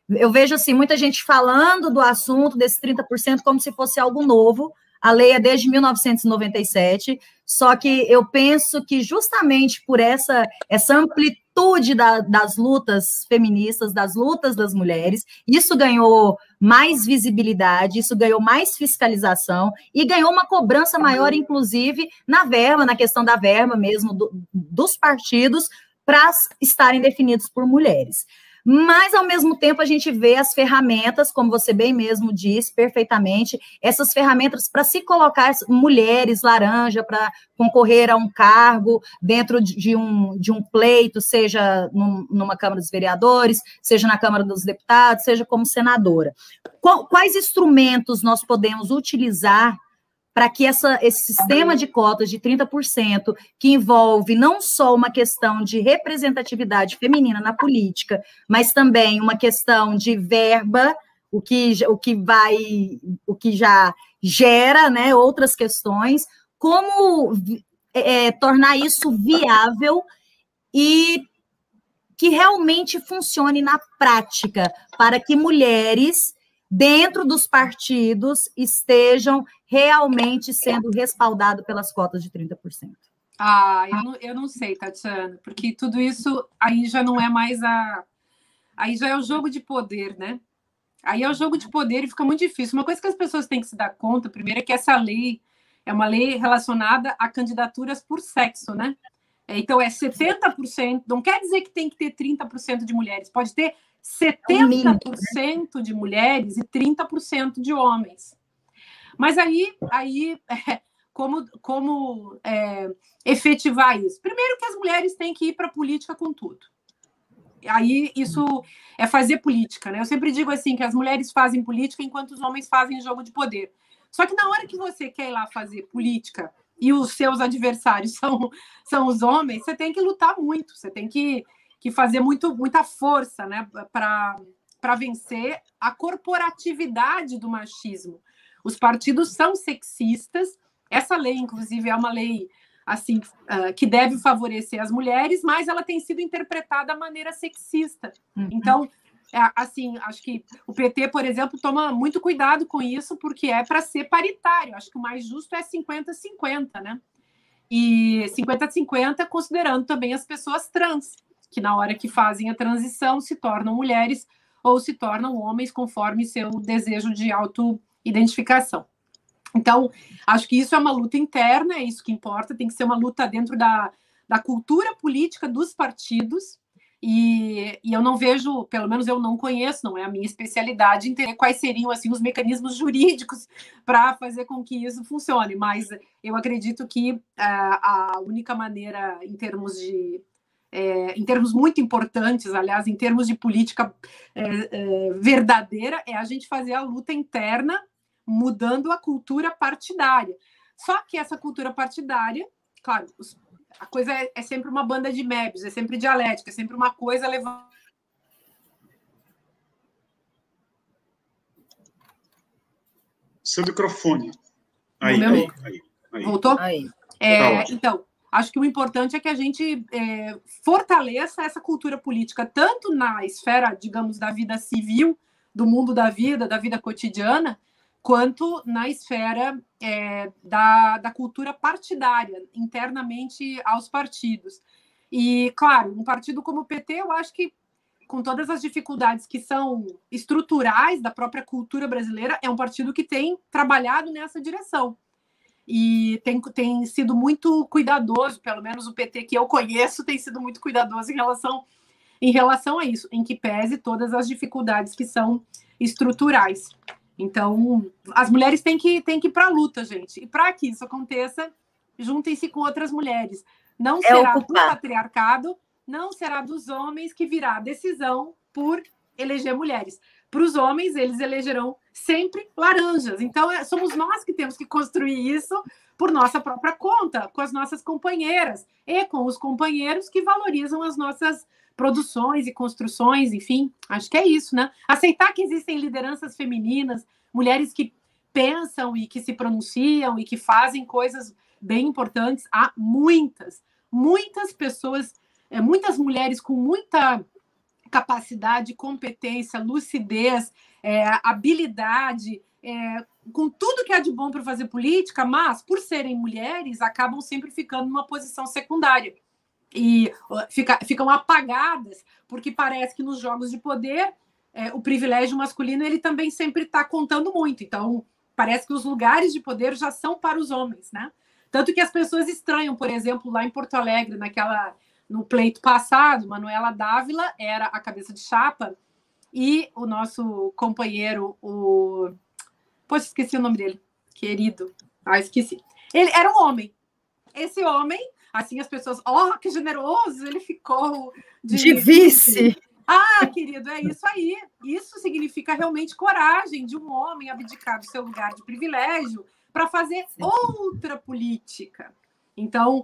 eu vejo assim, muita gente falando do assunto desses 30% como se fosse algo novo. A lei é desde 1997, só que eu penso que justamente por essa amplitude das lutas feministas, das lutas das mulheres, isso ganhou mais visibilidade, isso ganhou mais fiscalização e ganhou uma cobrança maior, inclusive, na questão da verba mesmo dos partidos para estarem definidos por mulheres. Mas, ao mesmo tempo, a gente vê as ferramentas, como você bem mesmo disse, perfeitamente, essas ferramentas para se colocar mulheres laranja para concorrer a um cargo dentro de um pleito, seja numa Câmara dos Vereadores, seja na Câmara dos Deputados, seja como senadora. Quais instrumentos nós podemos utilizar para que esse sistema de cotas de 30%, que envolve não só uma questão de representatividade feminina na política, mas também uma questão de verba, o que já gera, né, outras questões, como tornar isso viável e que realmente funcione na prática, para que mulheres dentro dos partidos estejam realmente sendo respaldados pelas cotas de 30%. Eu não sei, Tatiana, porque tudo isso aí já não é mais aí já é o jogo de poder, né? Aí é o jogo de poder e fica muito difícil. Uma coisa que as pessoas têm que se dar conta, primeiro, é que essa lei é uma lei relacionada a candidaturas por sexo, né? Então, é 70%, não quer dizer que tem que ter 30% de mulheres, pode ter 70% de mulheres e 30% de homens. Mas aí como efetivar isso? Primeiro que as mulheres têm que ir para a política com tudo. Aí isso é fazer política, né? Eu sempre digo assim, que as mulheres fazem política enquanto os homens fazem jogo de poder. Só que na hora que você quer ir lá fazer política e os seus adversários são os homens, você tem que lutar muito, você tem que fazer muita força, né, para vencer a corporatividade do machismo. Os partidos são sexistas, essa lei, inclusive, é uma lei assim, que deve favorecer as mulheres, mas ela tem sido interpretada da maneira sexista. Então, assim, acho que o PT, por exemplo, toma muito cuidado com isso, porque é para ser paritário. Acho que o mais justo é 50-50, né? E 50-50 considerando também as pessoas trans, que na hora que fazem a transição se tornam mulheres ou se tornam homens conforme seu desejo de autoidentificação. Então, acho que isso é uma luta interna, é isso que importa, tem que ser uma luta dentro da cultura política dos partidos. E eu não vejo, pelo menos eu não conheço, não é a minha especialidade, entender quais seriam assim, os mecanismos jurídicos para fazer com que isso funcione, mas eu acredito que a única maneira, em termos muito importantes, aliás, em termos de política verdadeira, é a gente fazer a luta interna, mudando a cultura partidária. Só que essa cultura partidária, claro, a coisa é sempre uma banda de Mébius, é sempre dialética, é sempre uma coisa levando. Seu microfone. Aí. Voltou? Aí. Então, acho que o importante é que a gente fortaleça essa cultura política, tanto na esfera, digamos, da vida civil, do mundo da vida cotidiana, quanto na esfera da cultura partidária, internamente aos partidos. E, claro, um partido como o PT, eu acho que, com todas as dificuldades que são estruturais da própria cultura brasileira, é um partido que tem trabalhado nessa direção. E tem sido muito cuidadoso, pelo menos o PT que eu conheço tem sido muito cuidadoso em relação a isso, em que pese todas as dificuldades que são estruturais. Então, as mulheres têm que ir para a luta, gente. E para que isso aconteça, juntem-se com outras mulheres. Não será do patriarcado, não será dos homens que virá a decisão por eleger mulheres. Para os homens, eles elegerão sempre laranjas. Então, somos nós que temos que construir isso por nossa própria conta, com as nossas companheiras e com os companheiros que valorizam as nossas produções e construções, enfim, acho que é isso, né? Aceitar que existem lideranças femininas, mulheres que pensam e que se pronunciam e que fazem coisas bem importantes. Há muitas pessoas, muitas mulheres com muita capacidade, competência, lucidez, habilidade, com tudo que há de bom para fazer política, mas, por serem mulheres, acabam sempre ficando numa posição secundária. E ficam apagadas, porque parece que nos jogos de poder o privilégio masculino ele também sempre está contando muito. Então, parece que os lugares de poder já são para os homens, né? Tanto que as pessoas estranham, por exemplo, lá em Porto Alegre, no pleito passado, Manuela Dávila era a cabeça de chapa e o nosso companheiro, poxa, esqueci o nome dele, querido. Esqueci. Ele era um homem. Esse homem, assim, as pessoas, que generoso, ele ficou de vice. Querido, é isso aí. Isso significa realmente coragem de um homem abdicar do seu lugar de privilégio para fazer outra política. Então,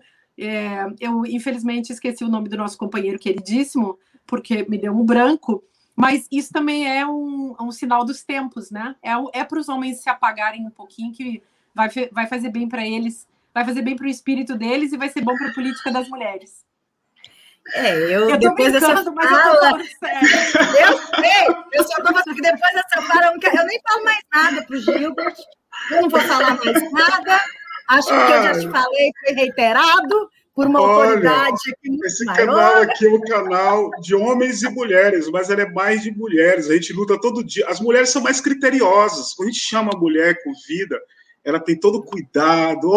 eu, infelizmente, esqueci o nome do nosso companheiro queridíssimo, porque me deu um branco, mas isso também é um sinal dos tempos, né? É para os homens se apagarem um pouquinho, que vai fazer bem para eles, vai fazer bem para o espírito deles e vai ser bom para a política das mulheres. Eu depois dessa fala... mas eu tô falando sério. Eu só tô falando que depois dessa fala, eu nem falo mais nada pro Gilbert, eu não vou falar mais nada, acho que o que eu já te falei foi reiterado por uma autoridade aqui muito esse maior. Canal aqui é um canal de homens e mulheres, mas ele é mais de mulheres, a gente luta todo dia, as mulheres são mais criteriosas, quando a gente chama a mulher com vida, ela tem todo cuidado,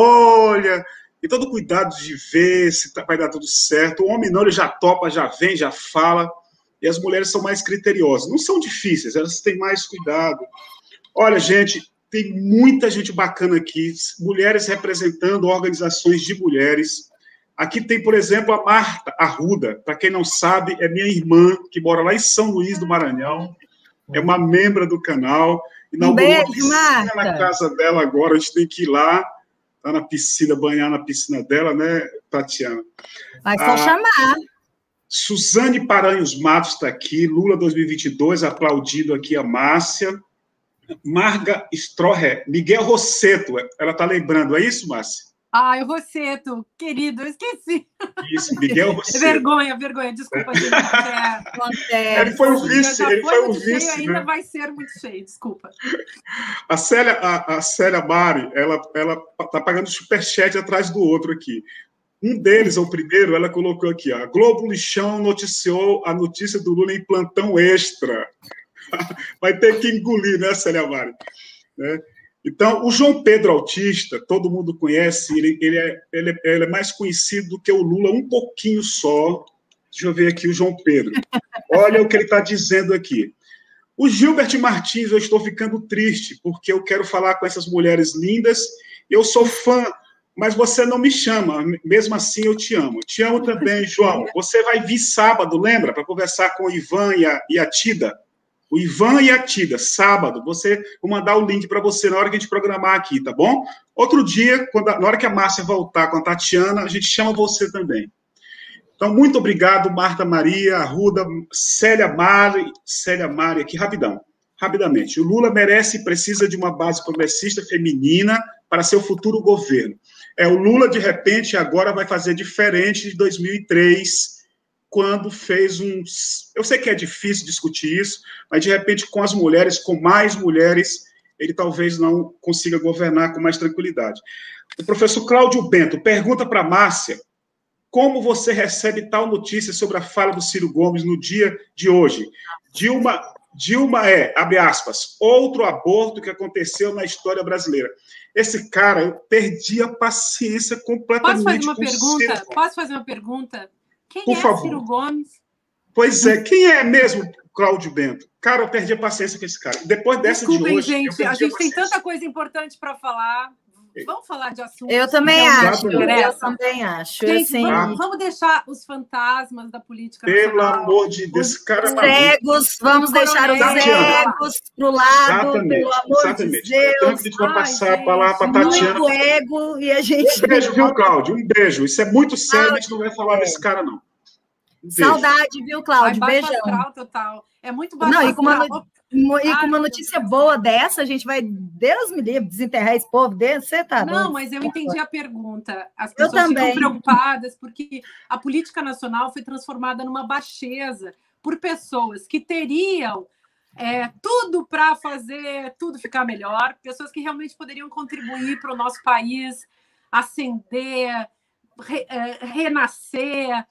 e todo cuidado de ver se vai dar tudo certo. O homem não, ele já topa, já vem, já fala. E as mulheres são mais criteriosas. Não são difíceis, elas têm mais cuidado. Olha, gente, tem muita gente bacana aqui. Mulheres representando organizações de mulheres. Aqui tem, por exemplo, a Marta Arruda. Para quem não sabe, é minha irmã, que mora lá em São Luís do Maranhão. É uma membra do canal. Inaugurou uma piscina na casa dela agora. A gente tem que ir lá. Tá na piscina, banhar na piscina dela, né, Tatiana? Vai só chamar. Suzane Paranhos Matos está aqui, Lula 2022, aplaudindo aqui a Márcia. Marga Stroher, Miguel Rosseto, ela está lembrando, é isso, Márcia? O Rosseto, querido, eu esqueci. Isso, Miguel Rosseto. Vergonha, desculpa, gente. Ele foi o vice, cheio, ainda vai ser muito cheio, desculpa. A Célia Mari, ela tá pagando superchat atrás do outro aqui. Um deles, o primeiro, ela colocou aqui, ó, Globo Lixão noticiou a notícia do Lula em plantão extra. Vai ter que engolir, né, Célia Mari? Então, o João Pedro Autista, todo mundo conhece, ele é mais conhecido do que o Lula um pouquinho só. Deixa eu ver aqui o João Pedro. Olha o que ele está dizendo aqui. O Gilbert Martins, eu estou ficando triste, porque eu quero falar com essas mulheres lindas. Eu sou fã, mas você não me chama. Mesmo assim, eu te amo. Te amo também, João. Você vai vir sábado, lembra? Para conversar com o Ivan e a Tida. O Ivan e a Tida, sábado. Vou mandar o link para você na hora que a gente programar aqui, tá bom? Outro dia, na hora que a Márcia voltar com a Tatiana, a gente chama você também. Então, muito obrigado, Marta Maria, Arruda, Célia Mari, aqui, rapidamente. O Lula merece e precisa de uma base progressista feminina para seu futuro governo. O Lula, de repente, agora vai fazer diferente de 2003, quando fez uns... Eu sei que é difícil discutir isso, mas, de repente, com as mulheres, com mais mulheres, ele talvez não consiga governar com mais tranquilidade. O professor Cláudio Bento pergunta para a Márcia como você recebe tal notícia sobre a fala do Ciro Gomes no dia de hoje. Dilma abre aspas, outro aborto que aconteceu na história brasileira. Esse cara, eu perdi a paciência completamente. Posso fazer uma pergunta? Quem Por favor. Ciro Gomes? Pois é, quem é mesmo Cláudio Bento? Cara, eu perdi a paciência com esse cara. Depois dessa de hoje... gente, a gente tem tanta coisa importante para falar. Vamos falar de assuntos. Eu também acho. Gente, assim, vamos deixar os fantasmas da política nacional. Pelo amor de Deus, esse cara é maluco. Vamos deixar os cegos pro lado, pelo amor de Deus. Então, a gente vai passar a palavra para a Tatiana. Muito ego e a gente... Um beijo, viu, Cláudio? Um beijo. Isso é muito sério, a gente não vai falar desse cara, não. Saudade, viu, Cláudio? Beijão. Astral, total. É muito bacana. Não, e com uma notícia boa dessa, a gente vai, Deus me livre, desenterrar esse povo desse, você tá doido? Não, mas eu entendi a pergunta. As pessoas ficam preocupadas porque a política nacional foi transformada numa baixeza por pessoas que teriam tudo para fazer tudo ficar melhor, pessoas que realmente poderiam contribuir para o nosso país ascender, renascer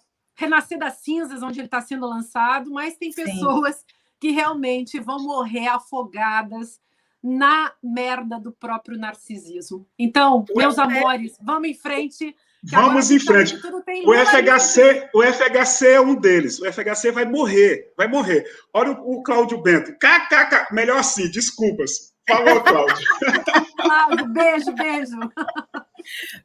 das cinzas onde ele está sendo lançado, mas tem pessoas que realmente vão morrer afogadas na merda do próprio narcisismo. Então, meus amores, vamos em frente. Vamos em frente. O FHC é um deles. O FHC vai morrer. Olha o Cláudio Bento. KKK. Melhor assim, desculpas. Falou, Cláudio. Cláudio, beijo.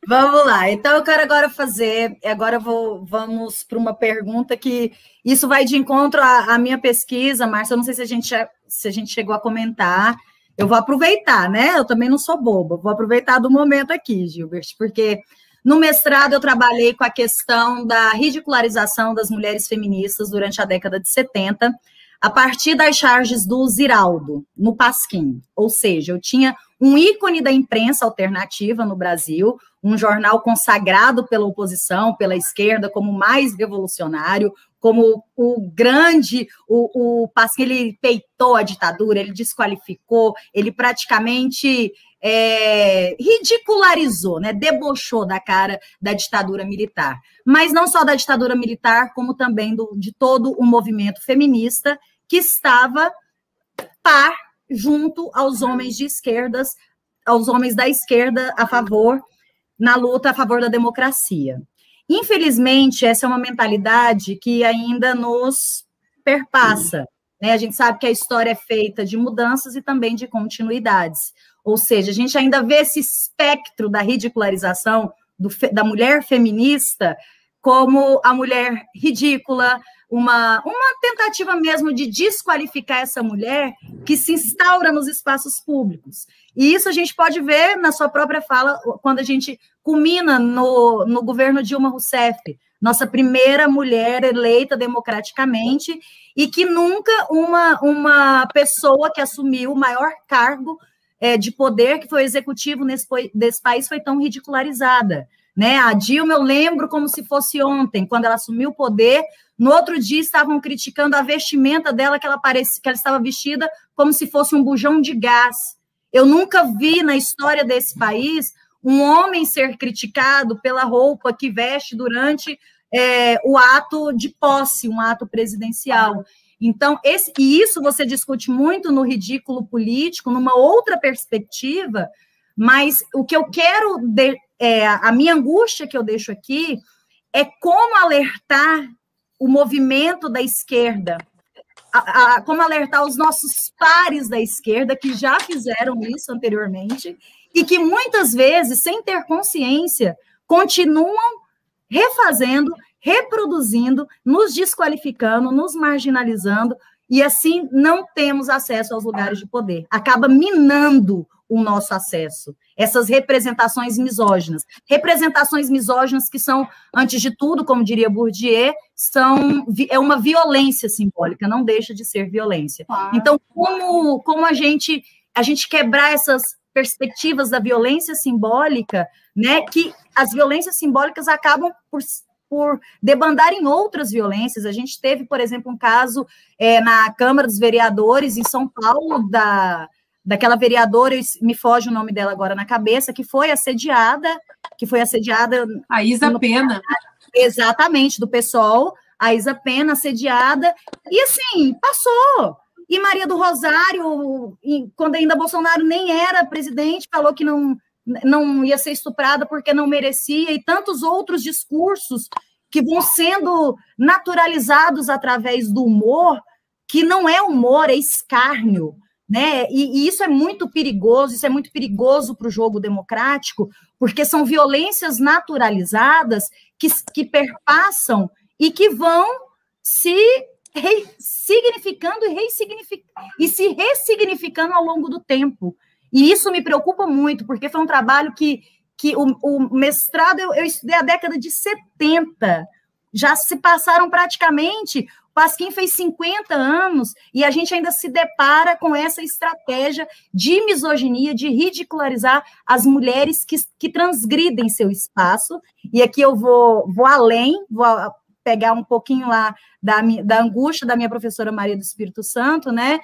Vamos lá. Então, eu quero agora vamos para uma pergunta que isso vai de encontro à minha pesquisa, Márcia. Eu não sei se a gente chegou a comentar. Eu vou aproveitar, né? Eu também não sou boba. Vou aproveitar do momento aqui, Gilbert, porque no mestrado eu trabalhei com a questão da ridicularização das mulheres feministas durante a década de 70, a partir das charges do Ziraldo, no Pasquim. Ou seja, eu tinha um ícone da imprensa alternativa no Brasil, um jornal consagrado pela oposição, pela esquerda, como o mais revolucionário, como o grande, o Pasquim, ele peitou a ditadura, ele desqualificou, ele praticamente ridicularizou, né, debochou da cara da ditadura militar. Mas não só da ditadura militar, como também de todo o movimento feminista que estava par junto aos homens de esquerdas, aos homens da esquerda na luta a favor da democracia. Infelizmente, essa é uma mentalidade que ainda nos perpassa, né? A gente sabe que a história é feita de mudanças e também de continuidades. Ou seja, a gente ainda vê esse espectro da ridicularização da mulher feminista como a mulher ridícula, uma tentativa mesmo de desqualificar essa mulher que se instaura nos espaços públicos. E isso a gente pode ver na sua própria fala, quando a gente culmina no governo Dilma Rousseff, nossa primeira mulher eleita democraticamente, e que nunca uma pessoa que assumiu o maior cargo de poder, que foi o executivo desse país, foi tão ridicularizada. Né? A Dilma, eu lembro como se fosse ontem, quando ela assumiu o poder, no outro dia estavam criticando a vestimenta dela, que ela estava vestida como se fosse um bujão de gás. Eu nunca vi na história desse país um homem ser criticado pela roupa que veste durante o ato de posse, um ato presidencial. Então, isso você discute muito no ridículo político, numa outra perspectiva, mas o que eu quero... a minha angústia que eu deixo aqui é como alertar o movimento da esquerda, como alertar os nossos pares da esquerda, que já fizeram isso anteriormente, e que muitas vezes, sem ter consciência, continuam refazendo, reproduzindo, nos desqualificando, nos marginalizando, e assim não temos acesso aos lugares de poder. Acaba minando o nosso acesso. Essas representações misóginas. Representações misóginas que são, antes de tudo, como diria Bourdieu, é uma violência simbólica, não deixa de ser violência. Então, como a gente quebrar essas perspectivas da violência simbólica, né, que as violências simbólicas acabam por debandar em outras violências. A gente teve, por exemplo, um caso na Câmara dos Vereadores, em São Paulo, daquela vereadora, me foge o nome dela agora na cabeça, que foi assediada. A Isa Pena. Exatamente, do PSOL, a Isa Pena, assediada, e assim, passou. E Maria do Rosário, quando ainda Bolsonaro nem era presidente, falou que não ia ser estuprada porque não merecia, e tantos outros discursos que vão sendo naturalizados através do humor, que não é humor, é escárnio, né? E isso é muito perigoso para o jogo democrático, porque são violências naturalizadas que perpassam e que vão se significando e se ressignificando ao longo do tempo. E isso me preocupa muito, porque foi um trabalho que o mestrado eu estudei a década de 70, já se passaram praticamente, o Pasquim fez 50 anos, e a gente ainda se depara com essa estratégia de misoginia, de ridicularizar as mulheres que transgridem seu espaço, e aqui eu vou além, vou pegar um pouquinho lá da angústia da minha professora Maria do Espírito Santo, né?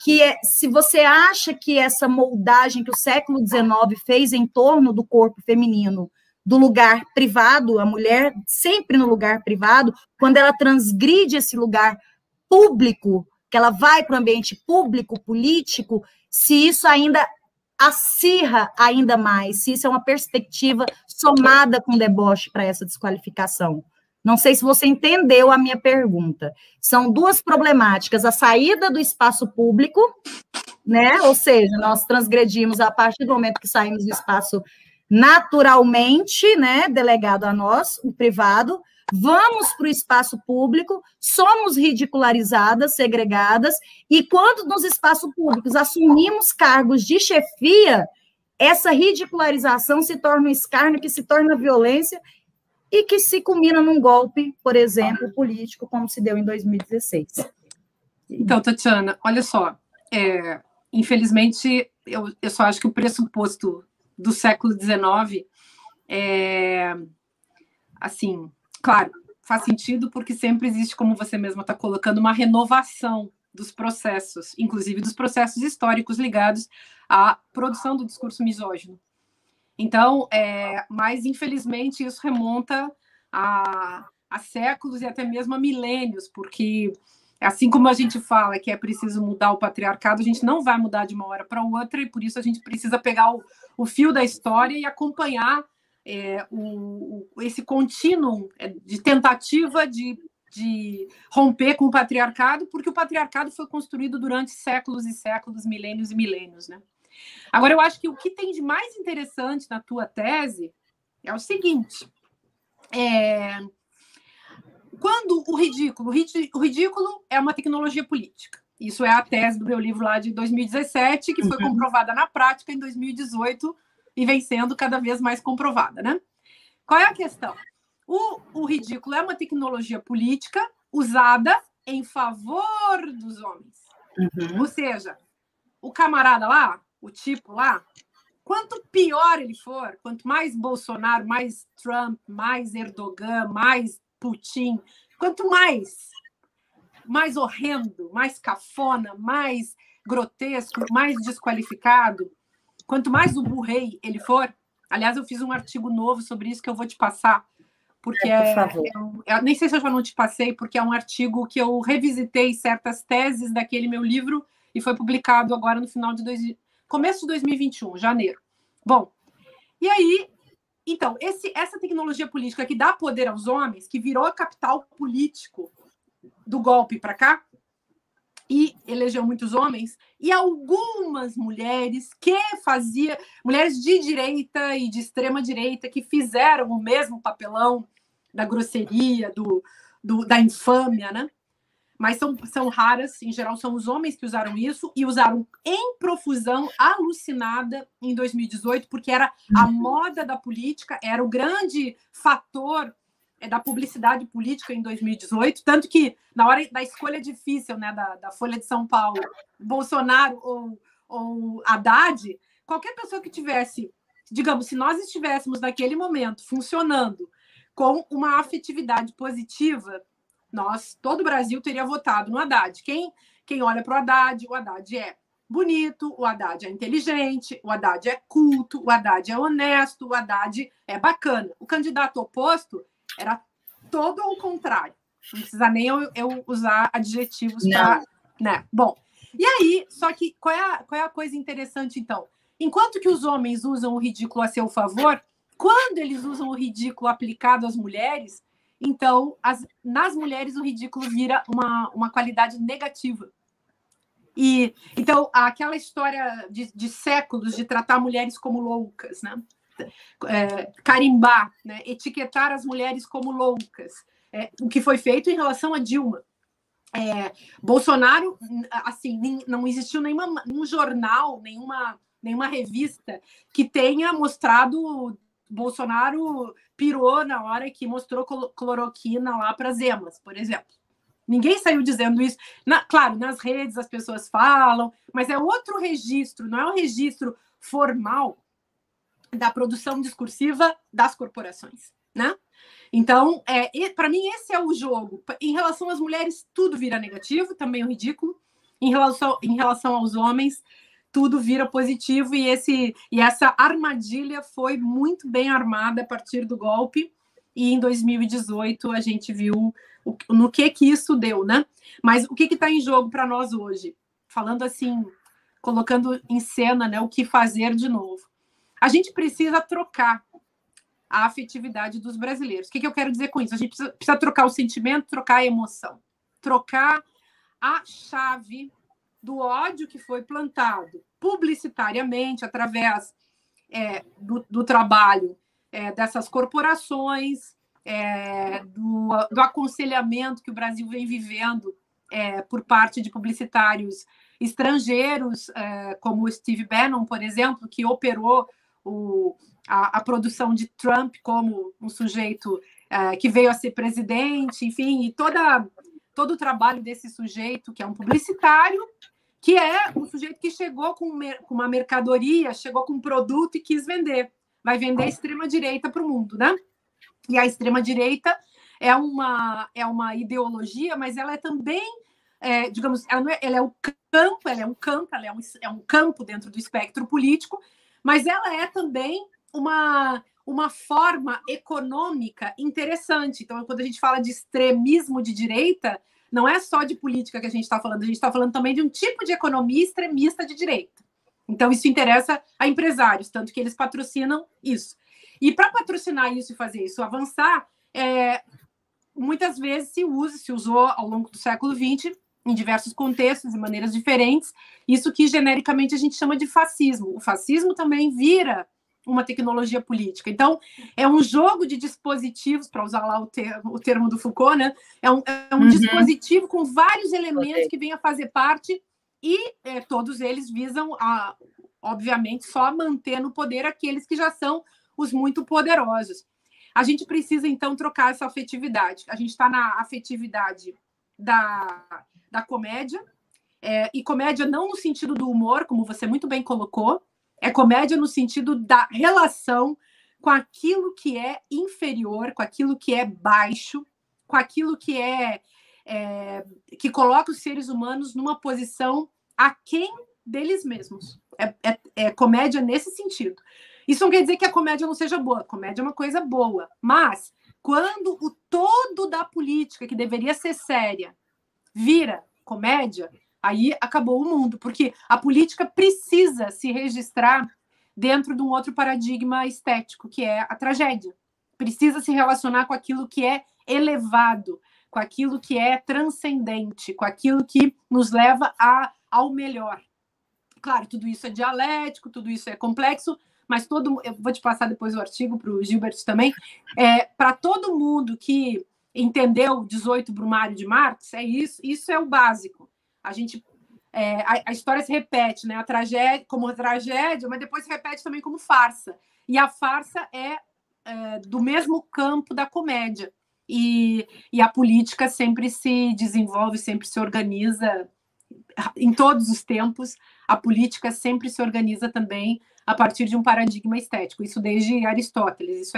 Que se você acha que essa moldagem que o século XIX fez em torno do corpo feminino, do lugar privado, a mulher sempre no lugar privado, quando ela transgride esse lugar público, que ela vai para o ambiente público, político, se isso ainda acirra ainda mais, se isso é uma perspectiva somada com deboche para essa desqualificação. Não sei se você entendeu a minha pergunta. São duas problemáticas: a saída do espaço público, né? Ou seja, nós transgredimos a partir do momento que saímos do espaço naturalmente, né, delegado a nós, o privado, vamos para o espaço público, somos ridicularizadas, segregadas, e quando nos espaços públicos assumimos cargos de chefia, essa ridicularização se torna um escárnio, que se torna violência, e que se culmina num golpe, por exemplo, político, como se deu em 2016. Então, Tatiana, olha só, infelizmente, eu só acho que o pressuposto do século XIX assim, claro, faz sentido porque sempre existe, como você mesma está colocando, uma renovação dos processos, inclusive dos processos históricos ligados à produção do discurso misógino. Então, mas infelizmente isso remonta a séculos e até mesmo a milênios, porque assim como a gente fala que é preciso mudar o patriarcado, a gente não vai mudar de uma hora para outra, e por isso a gente precisa pegar o fio da história e acompanhar esse contínuo de tentativa de romper com o patriarcado, porque o patriarcado foi construído durante séculos e séculos, milênios e milênios, né? Agora, eu acho que o que tem de mais interessante na tua tese é o seguinte: quando o ridículo é uma tecnologia política. Isso é a tese do meu livro lá de 2017, que foi comprovada na prática em 2018 e vem sendo cada vez mais comprovada, né? Qual é a questão? O ridículo é uma tecnologia política usada em favor dos homens. Ou seja, o camarada lá, o tipo lá, quanto pior ele for, quanto mais Bolsonaro, mais Trump, mais Erdogan, mais Putin, quanto mais horrendo, mais cafona, mais grotesco, mais desqualificado, quanto mais o burrei ele for. Aliás, eu fiz um artigo novo sobre isso que eu vou te passar, porque nem sei se eu já não te passei, porque é um artigo que eu revisitei certas teses daquele meu livro e foi publicado agora no final de começo de 2021, janeiro. Bom, e aí, então, essa tecnologia política que dá poder aos homens, que virou capital político do golpe para cá, e elegeu muitos homens, e algumas mulheres mulheres de direita e de extrema direita, que fizeram o mesmo papelão da grosseria, da infâmia, né? Mas são raras, em geral são os homens que usaram isso, e usaram em profusão, alucinada, em 2018, porque era a moda da política, era o grande fator da publicidade política em 2018, tanto que na hora da escolha difícil, né, da Folha de São Paulo, Bolsonaro ou Haddad, qualquer pessoa que tivesse, digamos, se nós estivéssemos naquele momento funcionando com uma afetividade positiva, todo o Brasil teria votado no Haddad. Quem olha para o Haddad é bonito, o Haddad é inteligente, o Haddad é culto, o Haddad é honesto, o Haddad é bacana. O candidato oposto era todo ao contrário. Não precisa nem eu usar adjetivos para... Né? Bom, e aí, só que qual é a coisa interessante, então? Enquanto que os homens usam o ridículo a seu favor, quando eles usam o ridículo aplicado às mulheres, então, nas mulheres, o ridículo vira uma qualidade negativa. E então, aquela história de séculos de tratar mulheres como loucas, né? Carimbar, né? Etiquetar as mulheres como loucas, o que foi feito em relação a Dilma. Bolsonaro, assim, não existiu nenhum jornal, nenhuma revista que tenha mostrado Bolsonaro pirou na hora que mostrou cloroquina lá para as emas, por exemplo. Ninguém saiu dizendo isso. Claro, nas redes as pessoas falam, mas é outro registro, não é um registro formal da produção discursiva das corporações, né? Então, para mim, esse é o jogo. Em relação às mulheres, tudo vira negativo, também é ridículo. Em relação aos homens, tudo vira positivo, e essa armadilha foi muito bem armada a partir do golpe, e em 2018 a gente viu no que isso deu, né? Mas o que está em jogo para nós hoje? Falando assim, colocando em cena, né, o que fazer de novo. A gente precisa trocar a afetividade dos brasileiros. O que eu quero dizer com isso? A gente precisa trocar o sentimento, trocar a emoção, trocar a chave do ódio que foi plantado publicitariamente através do trabalho dessas corporações, do aconselhamento que o Brasil vem vivendo por parte de publicitários estrangeiros, como o Steve Bannon, por exemplo, que operou a produção de Trump como um sujeito que veio a ser presidente, enfim, e todo o trabalho desse sujeito, que é um publicitário, que é um sujeito que chegou com uma mercadoria, chegou com um produto e quis vender. Vai vender a extrema-direita para o mundo, né? E a extrema-direita é uma ideologia, mas ela é também, digamos, ela é um campo dentro do espectro político, mas ela é também uma forma econômica interessante. Então, quando a gente fala de extremismo de direita, não é só de política que a gente está falando, a gente está falando também de um tipo de economia extremista de direita. Então, isso interessa a empresários, tanto que eles patrocinam isso. E para patrocinar isso e fazer isso avançar, muitas vezes se usou ao longo do século XX, em diversos contextos e maneiras diferentes, isso que genericamente a gente chama de fascismo. O fascismo também vira uma tecnologia política. Então, é um jogo de dispositivos, para usar lá o termo do Foucault, né? É um dispositivo com vários elementos que vêm a fazer parte, e todos eles visam, obviamente, só manter no poder aqueles que já são os muito poderosos. A gente precisa, então, trocar essa afetividade. A gente está na afetividade da comédia, e comédia não no sentido do humor, como você muito bem colocou, é comédia no sentido da relação com aquilo que é inferior, com aquilo que é baixo, com aquilo que que coloca os seres humanos numa posição aquém deles mesmos. É comédia nesse sentido. Isso não quer dizer que a comédia não seja boa. A comédia é uma coisa boa. Mas, quando o todo da política, que deveria ser séria, vira comédia, aí acabou o mundo. Porque a política precisa se registrar dentro de um outro paradigma estético, que é a tragédia. Precisa se relacionar com aquilo que é elevado, com aquilo que é transcendente, com aquilo que nos leva ao melhor. Claro, tudo isso é dialético, tudo isso é complexo, mas eu vou te passar depois o artigo para o Gilbert também, para todo mundo que entendeu 18 Brumário de Marx, é isso é o básico. A história se repete, né? A tragédia como tragédia, mas depois se repete também como farsa. E a farsa é do mesmo campo da comédia. E a política sempre se desenvolve, sempre se organiza em todos os tempos. A política sempre se organiza também a partir de um paradigma estético. Isso desde Aristóteles.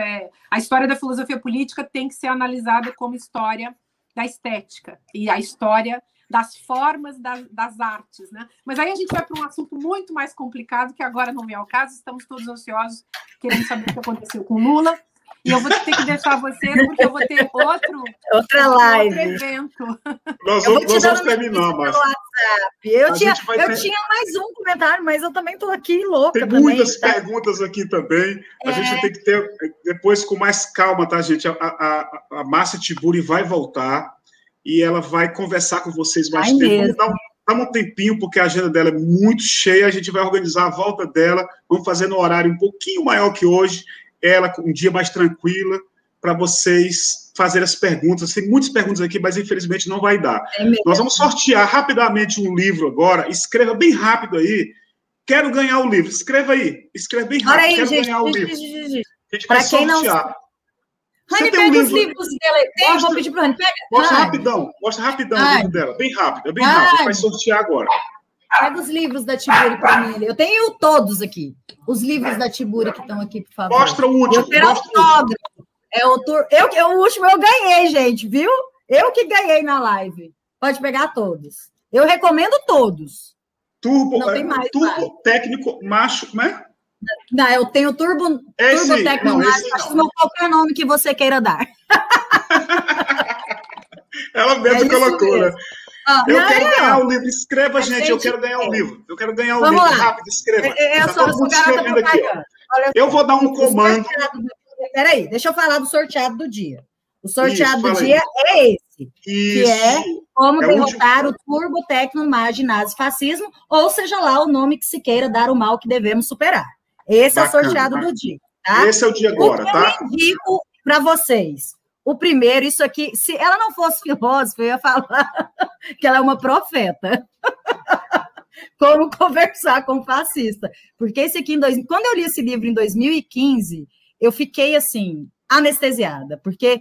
A história da filosofia política tem que ser analisada como história da estética e a história das formas das artes, né? Mas aí a gente vai para um assunto muito mais complicado, que agora não vem ao caso. Estamos todos ansiosos, querendo saber o que aconteceu com Lula. E eu vou ter que deixar vocês, porque eu vou ter outra live. Outro evento. Nós vamos terminar, mas... Eu tinha mais um comentário, mas eu também estou aqui louca. Tem muitas perguntas aqui também. A gente tem que ter, depois, com mais calma, tá, gente? A Márcia Tiburi vai voltar e ela vai conversar com vocês mais tempo. Vamos dar um tempinho, porque a agenda dela é muito cheia. A gente vai organizar a volta dela. Vamos fazer no horário um pouquinho maior que hoje. Ela um dia mais tranquila, para vocês fazerem as perguntas. Tem muitas perguntas aqui, mas infelizmente não vai dar. Nós vamos sortear rapidamente um livro agora. Escreva bem rápido aí. Quero ganhar o livro. Escreva aí. Escreva bem rápido. Quero ganhar o livro. A gente vai sortear. Rani, pega os livros dela. Eu vou pedir para o Rani. Mostra rapidão o livro dela. Bem rápido. A gente vai sortear agora. Pega os livros da Tiburi para mim. Eu tenho todos aqui. Os livros da Tiburi que estão aqui, por favor. Mostra o último. Eu quero o último eu ganhei, gente, viu? Eu que ganhei na live. Pode pegar todos. Eu recomendo todos. Turbo técnico macho, como é? Não, eu tenho turbo técnico macho, ou qualquer nome que você queira dar. Ela mesmo colocou, né? Eu quero ganhar o livro. Escreva, gente. Eu quero ganhar o livro. Eu quero ganhar o livro. Rápido, escreva. Eu vou dar um comando. Peraí, deixa eu falar do sorteado do dia. O sorteado do dia é esse. Que é como derrotar o turbo tecno fascismo, ou seja lá o nome que se queira dar o mal que devemos superar. Esse é o sorteado do dia. Tá? Esse é o dia agora, tá? Eu indico para vocês. O primeiro, isso aqui, se ela não fosse filósofa, eu ia falar que ela é uma profeta. Como conversar com um fascista. Porque esse aqui, quando eu li esse livro em 2015, eu fiquei, assim, anestesiada. Porque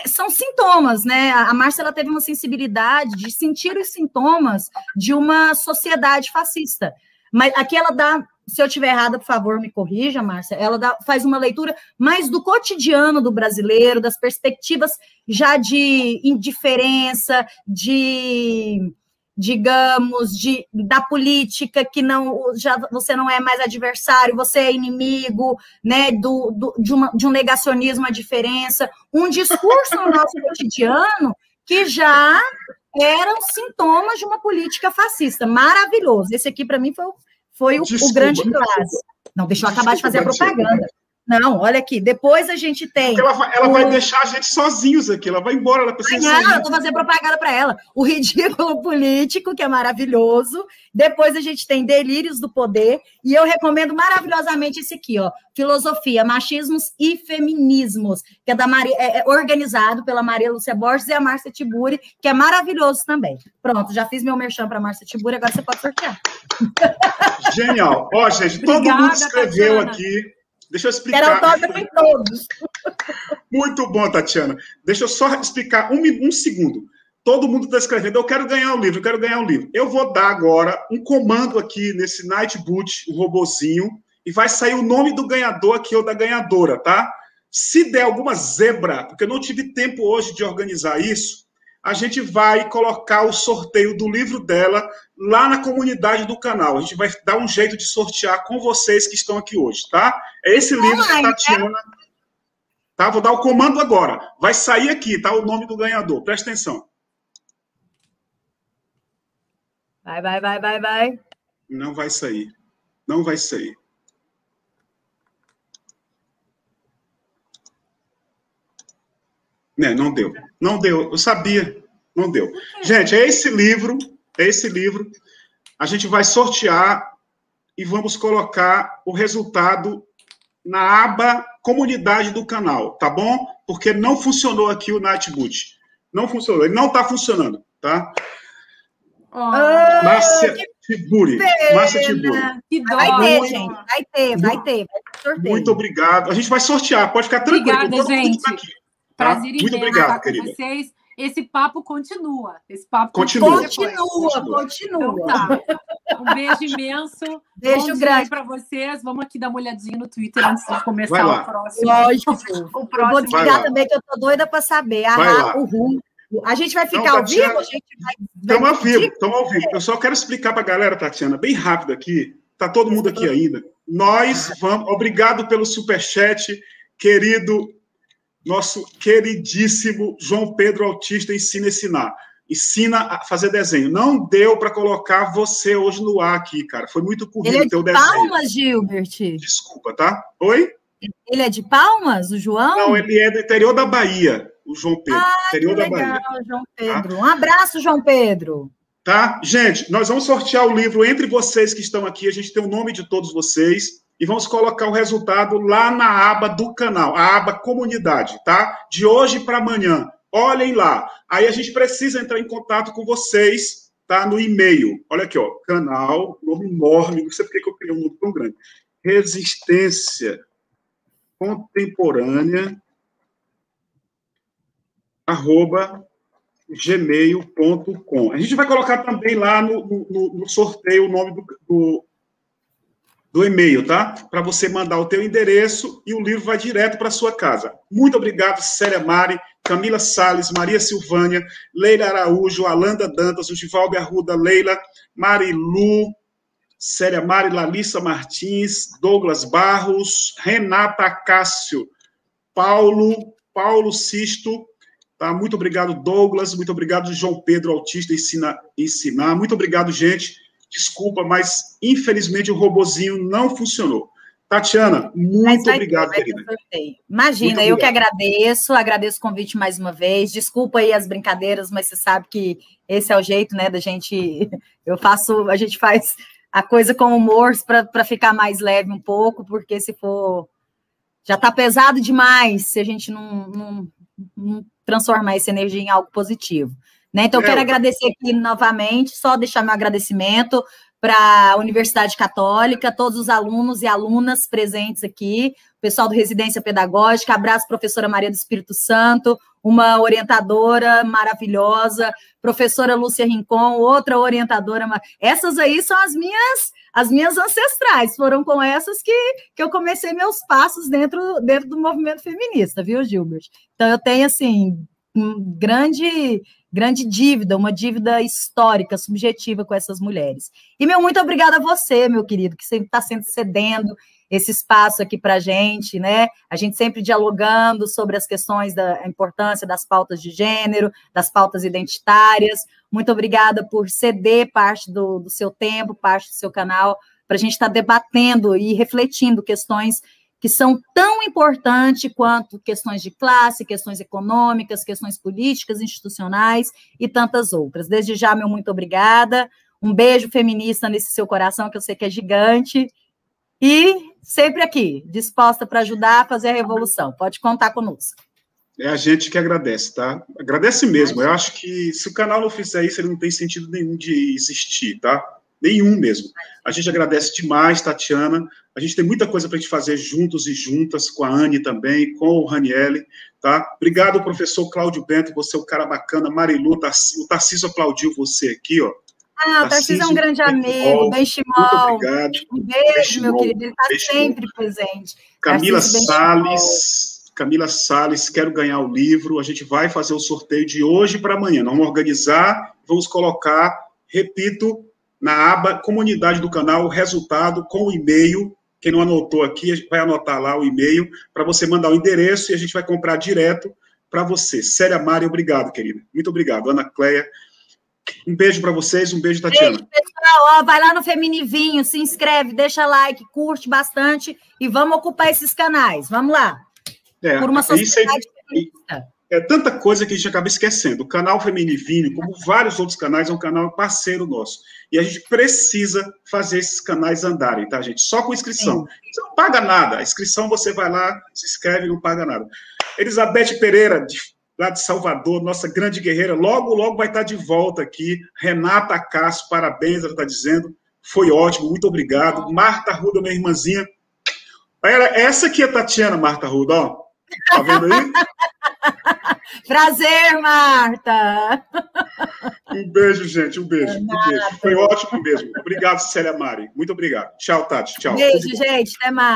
são sintomas, né? A Márcia, ela teve uma sensibilidade de sentir os sintomas de uma sociedade fascista. Mas aqui ela dá... Se eu estiver errada, por favor, me corrija, Márcia. Ela faz uma leitura mais do cotidiano do brasileiro, das perspectivas já de indiferença, digamos, da política, que você não é mais adversário, você é inimigo, né, de um negacionismo à diferença, um discurso no nosso cotidiano que já eram sintomas de uma política fascista. Maravilhoso. Esse aqui, para mim, foi o grande clássico. Não, deixa eu acabar de fazer a propaganda. Não, olha aqui, depois a gente tem... Ela vai deixar a gente sozinhos aqui, ela vai embora, ela precisa sair. Não, eu vou fazer propaganda para ela. O Ridículo Político, que é maravilhoso. Depois a gente tem Delírios do Poder, e eu recomendo maravilhosamente esse aqui, ó, Filosofia, Machismos e Feminismos, que é organizado pela Maria Lúcia Borges e a Márcia Tiburi, que é maravilhoso também. Pronto, já fiz meu merchan para a Márcia Tiburi, agora você pode sortear. Genial. Ó, gente, todo mundo escreveu aqui. Deixa eu explicar. Quero autógrafo em todos. Muito bom, Tatiana. Deixa eu só explicar um segundo. Todo mundo está escrevendo, eu quero ganhar o livro, eu quero ganhar o livro. Eu vou dar agora um comando aqui nesse Nightbot, um robozinho, e vai sair o nome do ganhador aqui ou da ganhadora, tá? Se der alguma zebra, porque eu não tive tempo hoje de organizar isso, a gente vai colocar o sorteio do livro dela lá na comunidade do canal. A gente vai dar um jeito de sortear com vocês que estão aqui hoje, tá? É esse livro da Tatiana. Tá? Vou dar o comando agora. Vai sair aqui, tá? O nome do ganhador. Presta atenção. Vai. Não vai sair. Não vai sair. Não deu. Não deu. Eu sabia. Não deu. Gente, é esse livro. A gente vai sortear e vamos colocar o resultado na aba comunidade do canal, tá bom? Porque não funcionou aqui o Nightboot. Não funcionou. Ele não está funcionando, tá? Márcia Tiburi. Márcia Tiburi. Vai ter, gente. Vai ter. Sorteio. Muito obrigado. A gente vai sortear. Pode ficar tranquilo. Obrigada, gente. Tá? Prazer Muito obrigado, querida. Com vocês. Esse papo continua. Continua. Então, tá. Um beijo imenso. Beijo grande para vocês. Vamos aqui dar uma olhadinha no Twitter antes de começar o próximo. Lógico. O próximo. Eu vou desligar também, que eu tô doida para saber. A gente vai ficar ao vivo? Estamos ao vivo. Eu só quero explicar para a galera, Tatiana, bem rápido aqui. Tá todo mundo aqui ainda. Nós vamos... Obrigado pelo superchat, querido... Nosso queridíssimo João Pedro Autista ensina a ensinar. Ensina a fazer desenho. Não deu para colocar você hoje no ar aqui, cara. Foi muito corrido o teu desenho. Ele é de Palmas, Gilbert? Desculpa, tá? Oi? Ele é de Palmas, o João? Não, ele é do interior da Bahia, o João Pedro. Interior da Bahia. João Pedro. Tá? Um abraço, João Pedro. Tá? Gente, nós vamos sortear o livro entre vocês que estão aqui. A gente tem o nome de todos vocês. E vamos colocar o resultado lá na aba do canal, a aba comunidade, tá? De hoje para amanhã. Olhem lá. Aí a gente precisa entrar em contato com vocês, tá? No e-mail. Olha aqui, ó. Canal, nome enorme. Não sei por que eu criei um nome tão grande. Resistência Contemporânea @gmail.com. A gente vai colocar também lá no sorteio o nome do e-mail, tá? Para você mandar o teu endereço e o livro vai direto para sua casa. Muito obrigado, Célia Mari, Camila Salles, Maria Silvânia, Leila Araújo, Alanda Dantas, Givaldo Arruda, Leila, Marilu, Célia Mari, Lalissa Martins, Douglas Barros, Renata Cássio, Paulo Sisto, tá? Muito obrigado, Douglas, muito obrigado, João Pedro Autista ensinar. Muito obrigado, gente. Desculpa, mas infelizmente o robozinho não funcionou. Tatiana, muito obrigado, querida. Imagina, eu que agradeço o convite mais uma vez. Desculpa aí as brincadeiras, mas você sabe que esse é o jeito, né, da gente. A gente faz a coisa com humor para ficar mais leve um pouco, porque se for. Já está pesado demais se a gente não transformar essa energia em algo positivo. Né? Então, eu quero agradecer aqui novamente, só deixar meu agradecimento para a Universidade Católica, todos os alunos e alunas presentes aqui, o pessoal do Residência Pedagógica, abraço professora Maria do Espírito Santo, uma orientadora maravilhosa, professora Lúcia Rincon, outra orientadora, essas aí são as minhas ancestrais, foram com essas que eu comecei meus passos dentro do movimento feminista, viu, Gilbert? Então, eu tenho, assim, grande dívida, uma dívida histórica, subjetiva com essas mulheres. E muito obrigada a você, meu querido, que sempre está cedendo esse espaço aqui para a gente, né? A gente sempre dialogando sobre as questões da importância das pautas de gênero, das pautas identitárias. Muito obrigada por ceder parte do seu tempo, parte do seu canal, para a gente estar debatendo e refletindo questões que são tão importantes quanto questões de classe, questões econômicas, questões políticas, institucionais e tantas outras. Desde já, meu muito obrigada. Um beijo feminista nesse seu coração, que eu sei que é gigante. E sempre aqui, disposta para ajudar a fazer a revolução. Pode contar conosco. É a gente que agradece, tá? Agradece mesmo. Eu acho que se o canal não fizer isso, ele não tem sentido nenhum de existir, tá? Nenhum mesmo. A gente agradece demais, Tatiana. A gente tem muita coisa para a gente fazer juntos e juntas, com a Anne também, com o Raniele, tá? Obrigado, professor Cláudio Bento, você é um cara bacana. Marilu, o Tarcísio aplaudiu você aqui, ó. O Tarcísio é um grande amigo, bem chimol. Muito obrigado. Um beijo, meu querido, ele está sempre presente. Camila Salles, quero ganhar o livro. A gente vai fazer o sorteio de hoje para amanhã. Nós vamos organizar, vamos colocar, repito, na aba comunidade do canal, o resultado com o e-mail. Quem não anotou aqui, a gente vai anotar lá o e-mail para você mandar o endereço e a gente vai comprar direto para você. Célia Mari, obrigado, querida. Muito obrigado. Ana Cleia, um beijo para vocês, um beijo, Tatiana. Beijo, pessoal. Vai lá no Feminivinho, se inscreve, deixa like, curte bastante e vamos ocupar esses canais. Vamos lá. Por uma sociedade feminista. É tanta coisa que a gente acaba esquecendo. O canal Feminivínio, como vários outros canais, é um canal parceiro nosso. E a gente precisa fazer esses canais andarem, tá, gente? Só com inscrição. Você não paga nada. A inscrição, você vai lá, se inscreve e não paga nada. Elizabeth Pereira, lá de Salvador, nossa grande guerreira, logo, logo vai estar de volta aqui. Renata Cássio, parabéns, ela está dizendo. Foi ótimo, muito obrigado. Marta Ruda, minha irmãzinha. Essa aqui é a Tatiana, Marta Ruda, ó. Tá vendo aí? Prazer, Marta. Um beijo, gente. Um beijo. Um beijo. Foi ótimo mesmo. Obrigado, Célia Mari. Muito obrigado. Tchau, Tati. Tchau. Beijo, gente. Até mais.